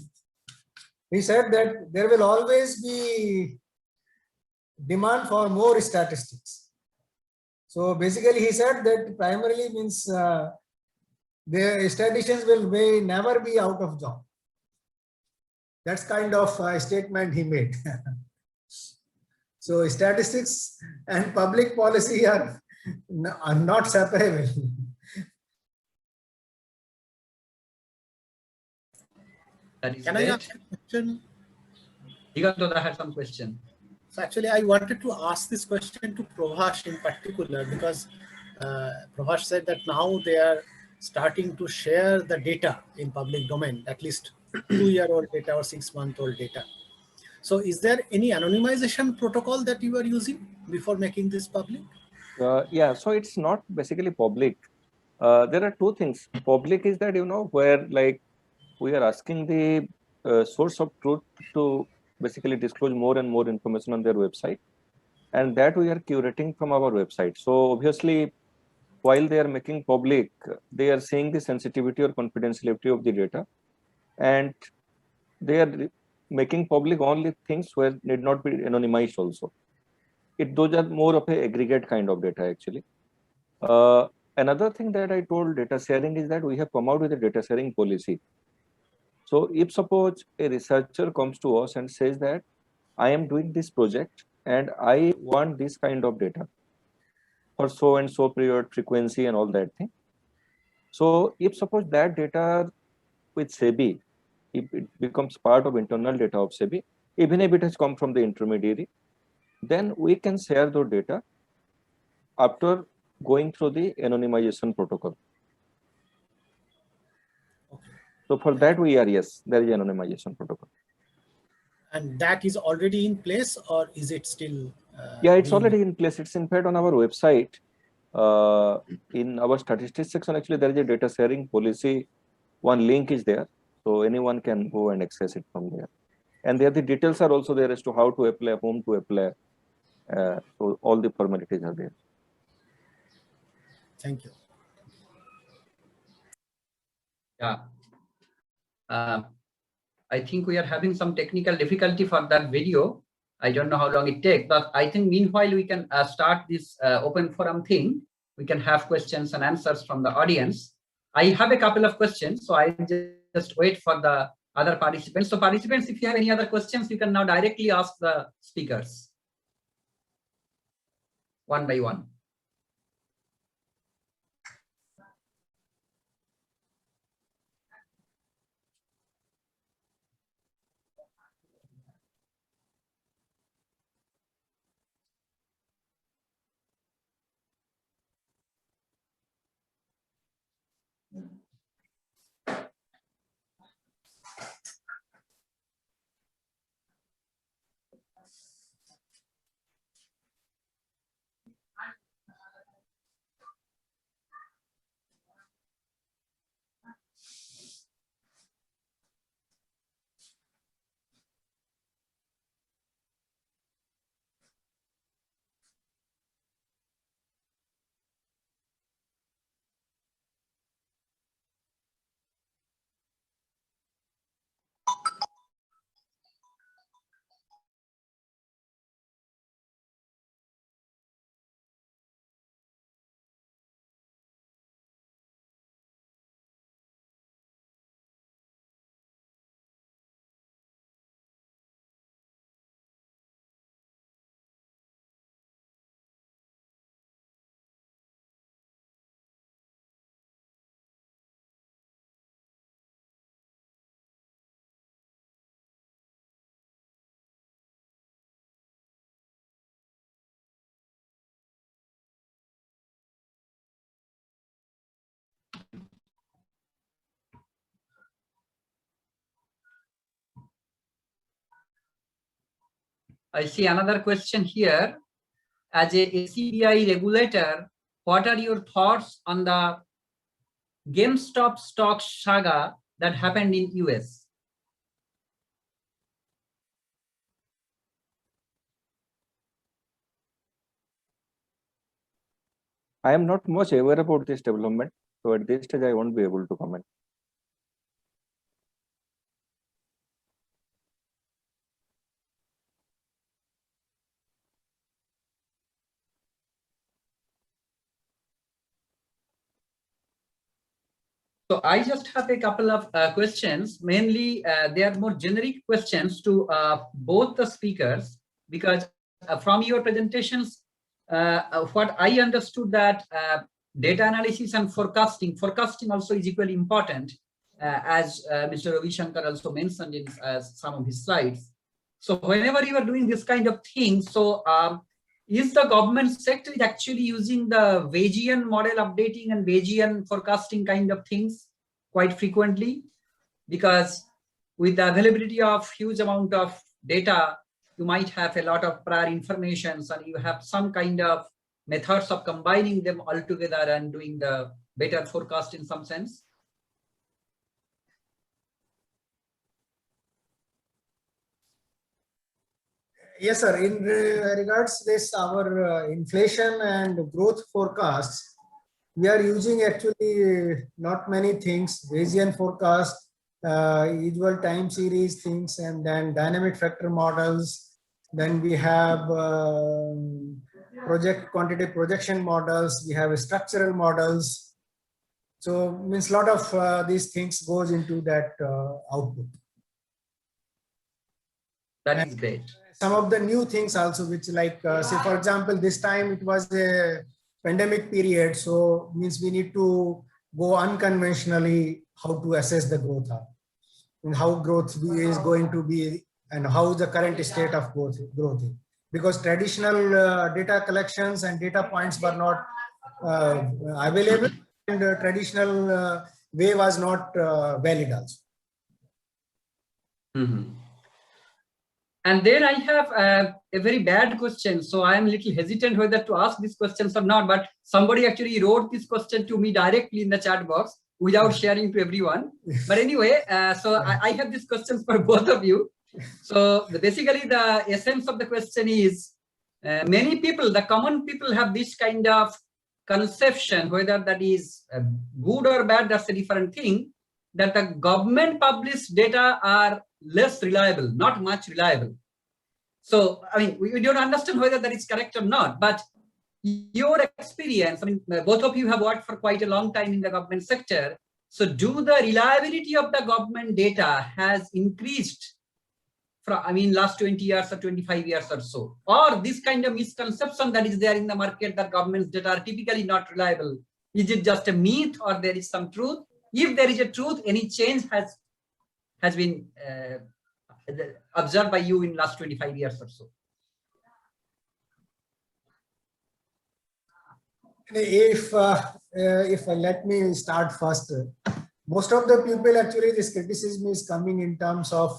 He said that there will always be demand for more statistics. So basically he said that primarily means the statisticians may never be out of job. That's kind of statement he made. So statistics and public policy are not separable. That is Can I great. ask a question? Digantodda had some question. So actually, I wanted to ask this question to Prabhash in particular, because Prabhash said that now they are starting to share the data in public domain, at least 2-year-old data or 6-month-old data. So is there any anonymization protocol that you are using before making this public? Yeah, so it's not basically public. There are two things. Public is that, where like we are asking the source of truth to basically disclose more and more information on their website, and that we are curating from our website. So obviously, while they are making public, they are seeing the sensitivity or confidentiality of the data, and they are making public only things where need not be anonymized also. Those are more of a aggregate kind of data actually. Another thing that I told data sharing is that we have come out with a data sharing policy. So if suppose a researcher comes to us and says that I am doing this project and I want this kind of data for so and so period, frequency and all that thing. So if suppose that data with SEBI, if it becomes part of internal data of SEBI, even if it has come from the intermediary, then we can share those data after going through the anonymization protocol. So for that yes, there is anonymization protocol. And that is already in place, or is it still? Yeah, it's already in place. It's in fact on our website. In our statistics section, actually, there is a data sharing policy. One link is there, so anyone can go and access it from there. And there the details are also there as to how to apply, whom to apply. So all the formalities are there. Thank you. Yeah. I think we are having some technical difficulty for that video. I don't know how long it takes, but I think meanwhile we can start this open forum thing. We can have questions and answers from the audience. I have a couple of questions, so I'll just wait for the other participants. So participants, if you have any other questions, you can now directly ask the speakers one by one. I see another question here. As a ACBI regulator, what are your thoughts on the GameStop stock saga that happened in US? I am not much aware about this development, so at this stage I won't be able to comment. So I just have a couple of questions. Mainly, they are more generic questions to both the speakers, because from your presentations, what I understood that data analysis and forecasting also is equally important, as Mr. Ravi Shankar also mentioned in some of his slides. So whenever you are doing this kind of thing, so is the government sector is actually using the Bayesian model updating and Bayesian forecasting kind of things quite frequently? Because with the availability of huge amount of data, you might have a lot of prior information, and you have some kind of methods of combining them all together and doing the better forecast in some sense. Yes, sir. In regards to this, our inflation and growth forecasts, we are using actually not many things: Bayesian forecast, usual time series things, and then dynamic factor models. Then we have quantitative projection models. We have structural models. So means a lot of these things goes into that output. That is great. Some of the new things also, which like say for example, this time it was a pandemic period, so means we need to go unconventionally how to assess the growth and how growth is going to be and how the current state of growth is. Because traditional data collections and data points were not available, and traditional way was not valid also. Mm-hmm. And then I have a very bad question. So I am a little hesitant whether to ask these questions or not, but somebody actually wrote this question to me directly in the chat box without sharing to everyone. But anyway, so I have these questions for both of you. So basically the essence of the question is, many people, the common people, have this kind of conception, whether that is good or bad, that's a different thing, that the government published data are less reliable, not much reliable. So, I mean, we don't understand whether that is correct or not, but your experience, I mean, both of you have worked for quite a long time in the government sector. So do the reliability of the government data has increased from, I mean, last 20 years or 25 years or so? Or this kind of misconception that is there in the market that government's data are typically not reliable, is it just a myth or there is some truth? If there is a truth, any change has been observed by you in last 25 years or so? If let me start first. Most of the people actually this criticism is coming in terms of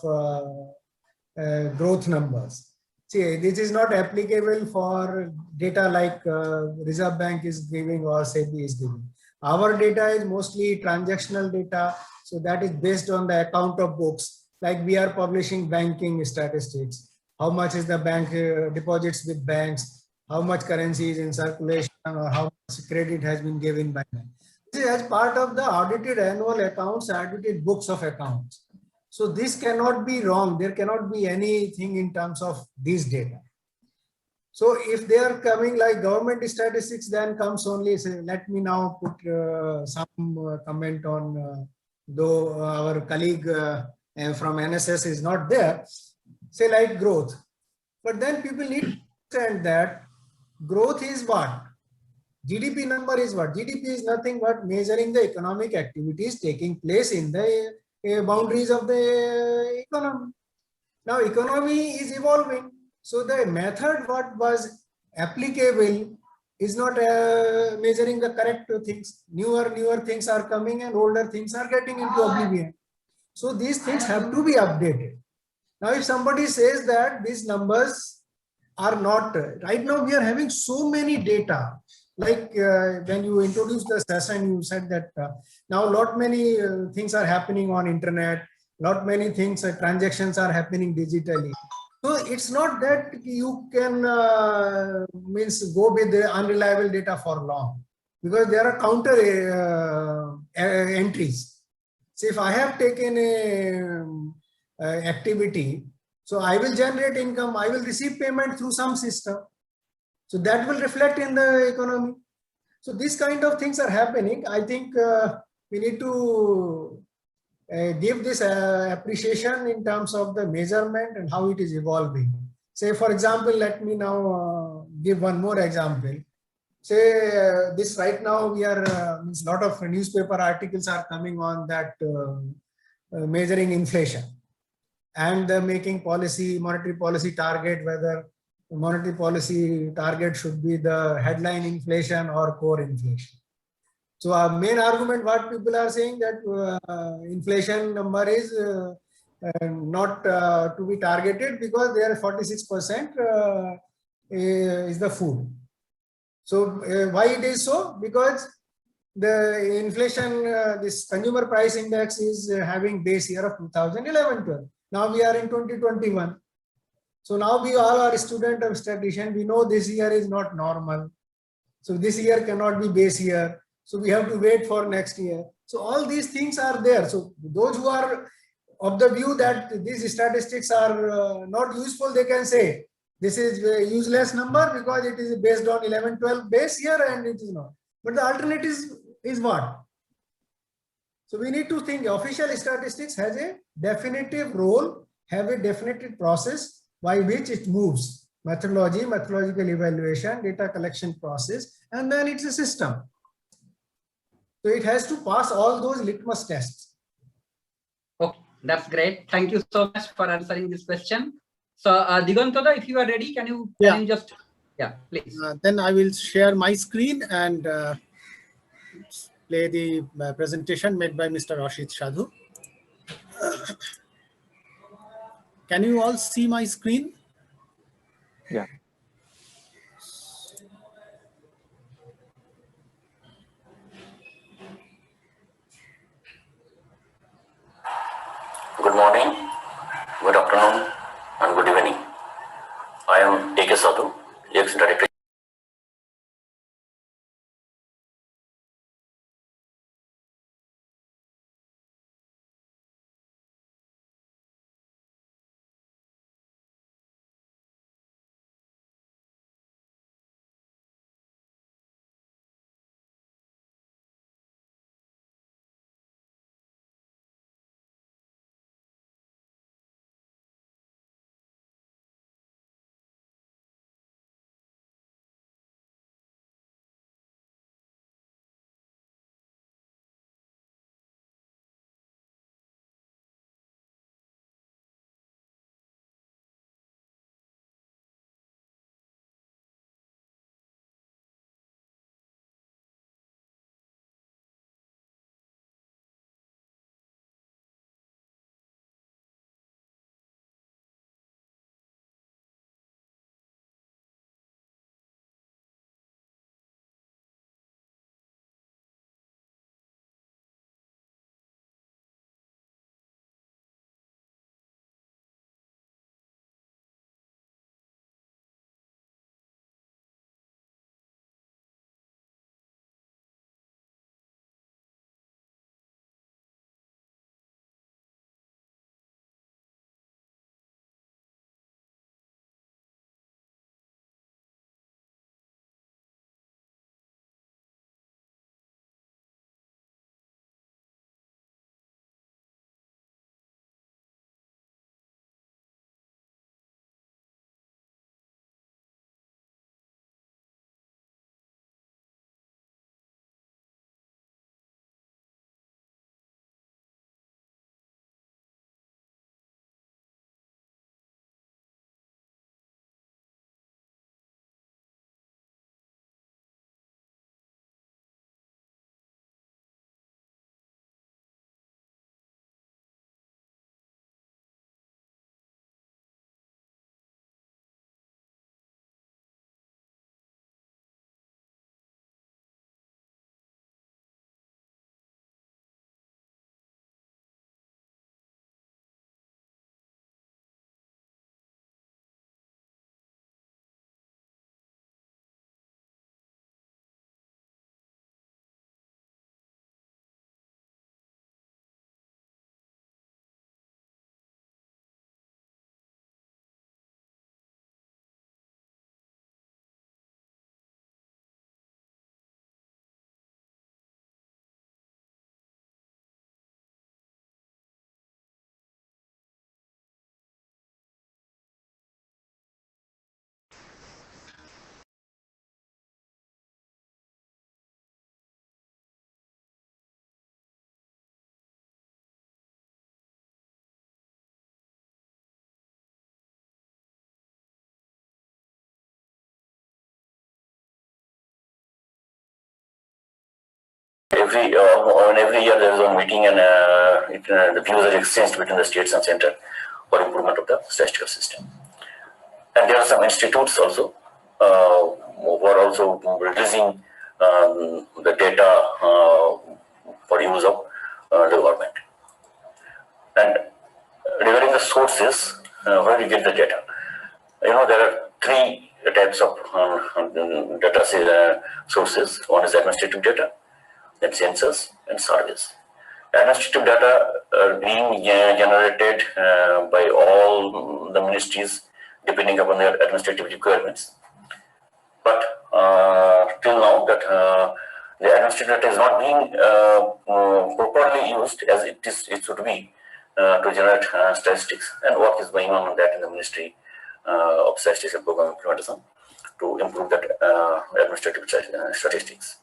growth numbers. See, this is not applicable for data like Reserve Bank is giving or SEBI is giving. Our data is mostly transactional data, so that is based on the account of books. Like we are publishing banking statistics. How much is the bank deposits with banks? How much currency is in circulation, or how much credit has been given by them. This is as part of the audited annual accounts, audited books of accounts. So this cannot be wrong. There cannot be anything in terms of these data. So if they are coming like government statistics, then comes only, say, let me now put some comment on, though our colleague from NSS is not there, say like growth. But then people need to understand that growth is what? GDP number is what? GDP is nothing but measuring the economic activities taking place in the boundaries of the economy. Now economy is evolving. So the method what was applicable is not measuring the correct things. Newer things are coming and older things are getting into oblivion. So these things have to be updated. Now if somebody says that these numbers are not, right now we are having so many data. Like when you introduced the session, you said that now lot many things are happening on internet, lot many things, transactions are happening digitally. So it's not that you can means go with the unreliable data for long, because there are counter entries. So if I have taken a activity, so I will generate income, I will receive payment through some system. So that will reflect in the economy. So these kind of things are happening. I think we need to give this appreciation in terms of the measurement and how it is evolving. Say, for example, let me now give one more example. Say this right now we are, means lot of newspaper articles are coming on that measuring inflation and making policy, monetary policy target, whether monetary policy target should be the headline inflation or core inflation. So our main argument, what people are saying, that inflation number is not to be targeted because they are 46% is the food. So why it is so? Because the inflation, this consumer price index is having base year of 2011-12. Now we are in 2021. So now we all are student of statistician. We know this year is not normal. So this year cannot be base year. So we have to wait for next year. So all these things are there. So those who are of the view that these statistics are not useful, they can say this is a useless number because it is based on 11-12 base year and it is not. But the alternative is what? So we need to think official statistics has a definitive role, have a definitive process by which it moves. Methodology, methodological evaluation, data collection process, and then it's a system. So it has to pass all those litmus tests. Okay, that's great. Thank you so much for answering this question. So Digantoda, if you are ready, can you just, please. Then I will share my screen and play the presentation made by Mr. Rashid Sadhu. Can you all see my screen? Yeah. Good morning, good afternoon, and good evening. I am A.K. Sadhu, ex-director every year there is a meeting and the views are exchanged between the states and center for improvement of the statistical system. And there are some institutes also who are also releasing the data for use of the government. And regarding the sources, where we get the data, there are three types of data sources. One is administrative data, then census and surveys. Administrative data are being generated by all the ministries depending upon their administrative requirements. But till now, that the administrative data is not being properly used as it should be to generate statistics, and work is going on that in the Ministry of Statistics and Program Implementation to improve that administrative statistics.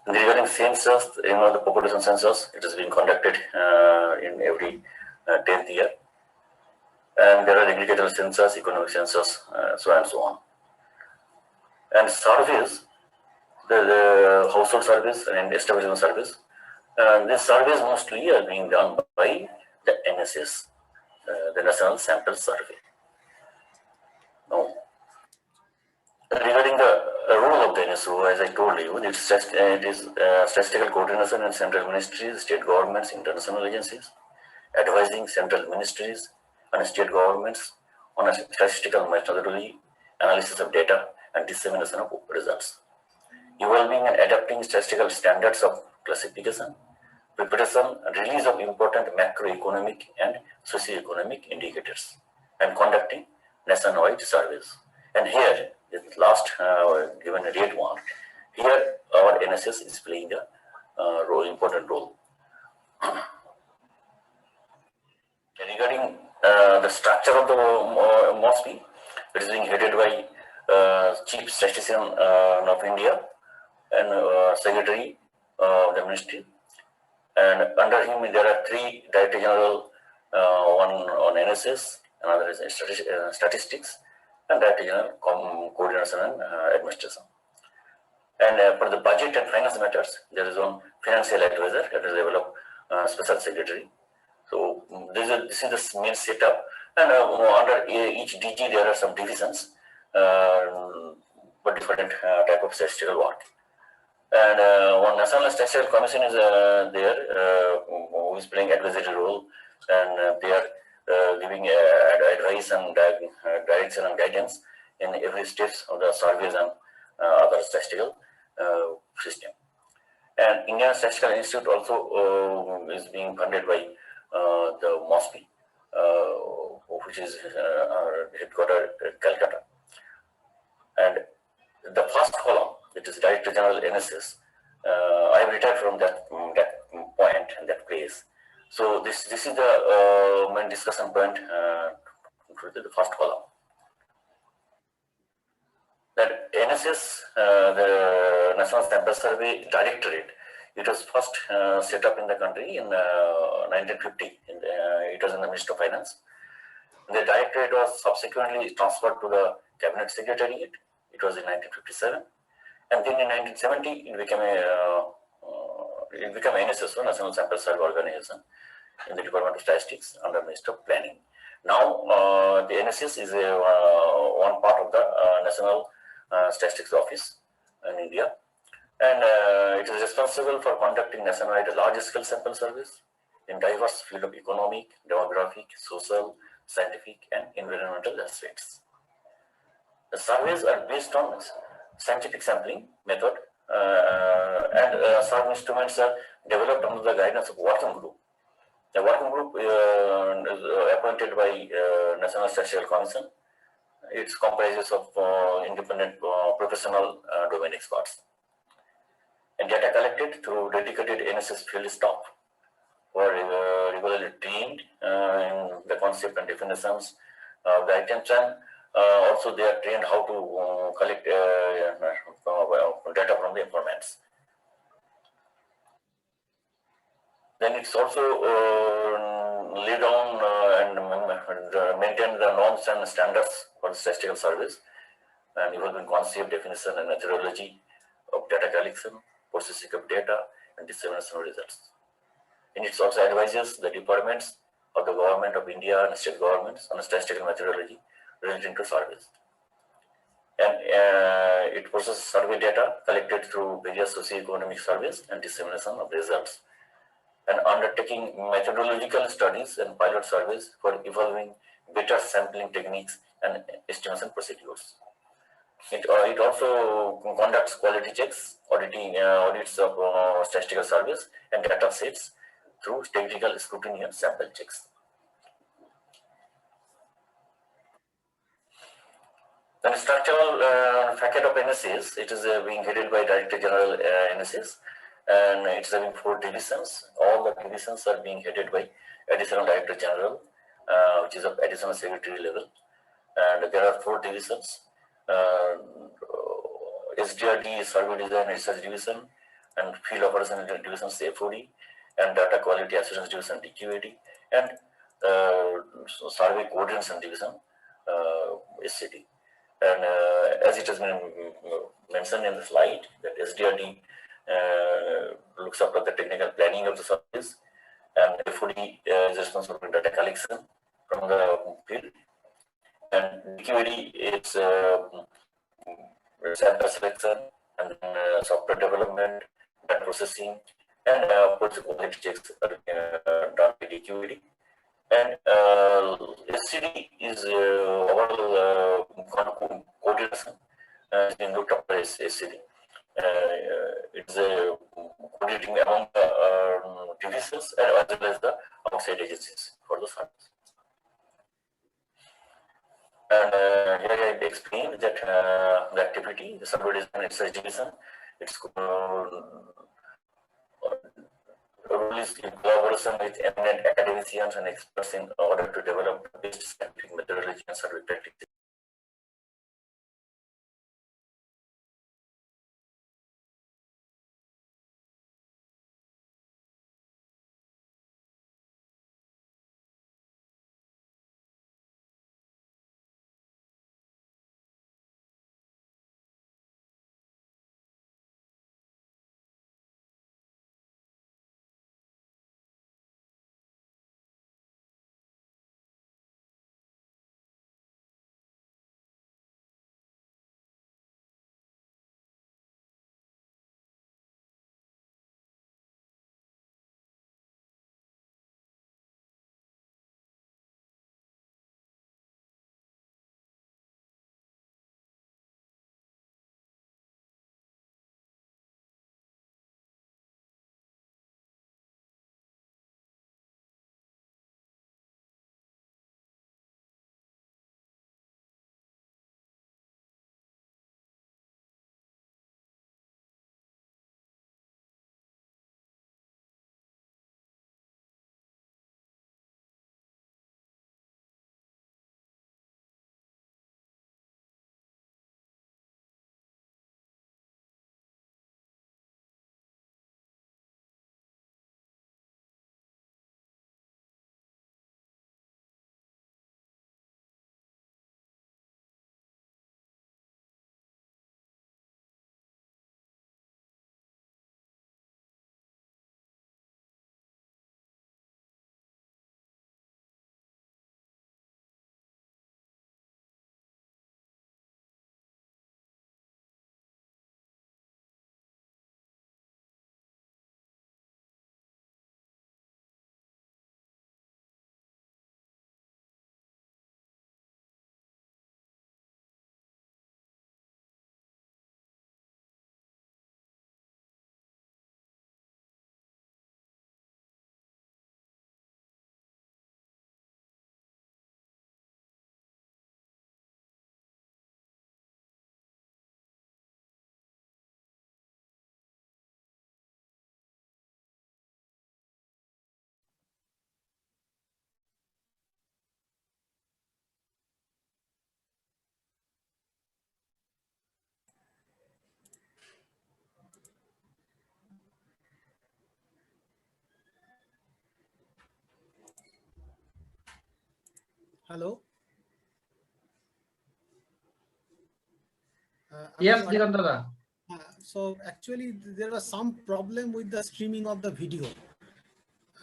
And regarding census, the population census, it is being conducted in every 10th year. And there are agricultural census, economic census, so and so on. And surveys, the household surveys and establishment surveys, these surveys mostly are being done by the NSS, the National Sample Survey. Now, regarding the role of the NSO, as I told you, it is statistical coordination in central ministries, state governments, international agencies, advising central ministries and state governments on a statistical methodology, analysis of data, and dissemination of results. Evolving and adapting statistical standards of classification, preparation and release of important macroeconomic and socioeconomic indicators, and conducting nationwide surveys. And here, the last given a red one, here our NSS is playing a important role. Regarding the structure of the MOSPI, it is being headed by Chief Statistician of India and Secretary of the Ministry. And under him, there are three Director General, one on NSS, another is Statistics, and Director General Coordination and Administration. And for the budget and finance matters, there is one Financial Advisor that is developed Special Secretary. So this is the main setup. And under each DG, there are some divisions for different type of statistical work. And one National Statistical Commission is there, who is playing advisory role, and they are giving advice and direction and guidance in every steps of the surveys and other statistical system. And Indian Statistical Institute also is being funded by the MOSPI, which is headquartered at Calcutta. And the first column, it is Director General NSS. I have retired from that point and that place. So this is the main discussion point to the first column. That NSS, the National Sample Survey Directorate, it was first set up in the country in 1950. It was in the Ministry of Finance. The directorate was subsequently transferred to the Cabinet Secretariat. It was in 1957. And then in 1970, it became NSS, National Sample Survey Organization, in the Department of Statistics under Ministry of Planning. Now, the NSS is one part of the National Statistics Office in India, and it is responsible for conducting nationwide large-scale sample surveys in diverse fields of economic, demographic, social, scientific, and environmental aspects. The surveys are based on scientific sampling method, and some instruments are developed under the guidance of working group. The working group is appointed by National Statistical Commission. It comprises of independent professional domain experts. And data collected through dedicated NSS field staff who are regularly trained in the concept and definitions of the items, and also they are trained how to collect data from the informants. Then it's also laid down and maintain the norms and standards for statistical surveys, and involving concept, definition, and methodology of data collection, processing of data, and dissemination of results. And it also advises the departments of the government of India and state governments on statistical methodology relating to surveys. And it processes survey data collected through various socio-economic surveys and dissemination of results, and undertaking methodological studies and pilot surveys for evolving better sampling techniques and estimation procedures. It also conducts quality checks, audits of statistical surveys and data sets through technical scrutiny and sample checks. The structural facet of NSS, it is being headed by Director General NSS, and it's having 4 divisions. All the divisions are being headed by Additional Director General, which is of additional secretary level. And there are 4 divisions. SDRD, Survey Design Research Division, and Field Operations Division, FOD, and Data Quality Assurance Division, DQAD, and Survey Coordination Division, SCD. And as it has been mentioned in the slide, that SDRD looks after the technical planning of the surveys, and FOD is responsible for data collection from the field, and DQAD is sample selection and software development, data processing, and of course quality checks are done by DQAD. And SCD is overall coordination has been looked up by SCD. It's coordinating among the divisions as well as the outside agencies for the service. And here I explained that the activity, the survey design research division, it's released in collaboration with eminent academicians and experts in order to develop the best scientific methodology and survey practices. Hello. Yes, Digantara. So actually there was some problem with the streaming of the video.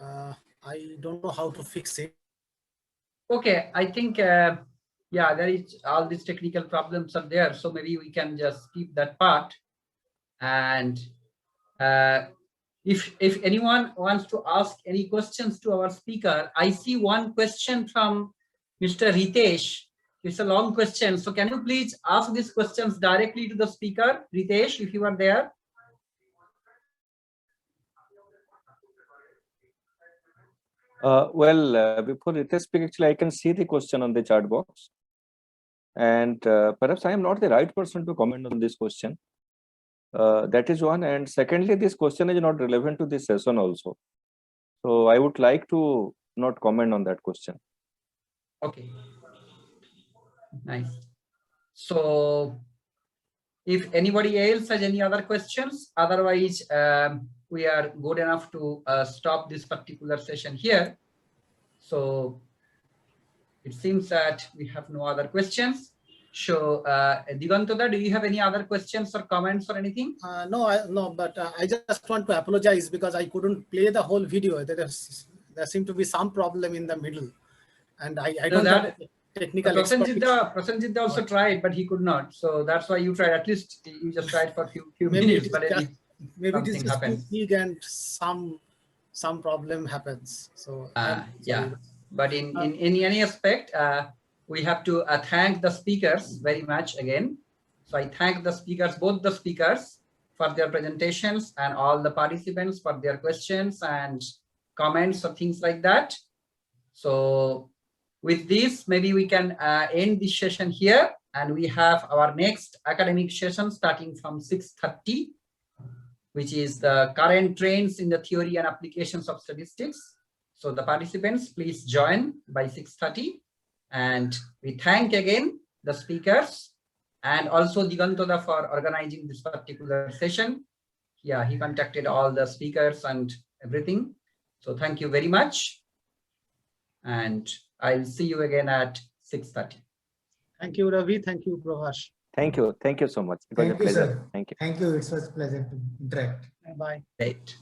I don't know how to fix it. Okay, I think, yeah, there is all these technical problems are there. So maybe we can just skip that part. And if anyone wants to ask any questions to our speaker, I see one question from Mr. Ritesh. It's a long question. So can you please ask these questions directly to the speaker, Ritesh, if you are there? Before Ritesh speak, actually, I can see the question on the chat box. And perhaps I am not the right person to comment on this question. That is one. And secondly, this question is not relevant to this session also. So I would like to not comment on that question. Okay. Nice. So if anybody else has any other questions, otherwise we are good enough to stop this particular session here. So it seems that we have no other questions. So Digantoda, do you have any other questions or comments or anything? No, but I just want to apologize because I couldn't play the whole video. There seemed to be some problem in the middle, and I So don't that have technical expertise. Prasenjit also tried, but he could not. So that's why you tried. At least you just tried for a few minutes. But Maybe it is something just too happens. big and some problem happens. So Yeah, but in any aspect, we have to thank the speakers very much again. So I thank the speakers, both the speakers, for their presentations, and all the participants for their questions and comments or things like that. So with this, maybe we can end this session here, and we have our next academic session starting from 6:30, which is the current trends in the theory and applications of statistics. So the participants, please join by 6:30. And we thank again the speakers and also Digantoda for organizing this particular session. Yeah, he contacted all the speakers and everything. So thank you very much. And I'll see you again at 6:30. thank you, Ravi. Thank you, Prabhash. Thank you. Thank you so much. It was a Thank you, pleasure. sir. Thank you. Thank you. It was pleasant to interact. Bye. Great.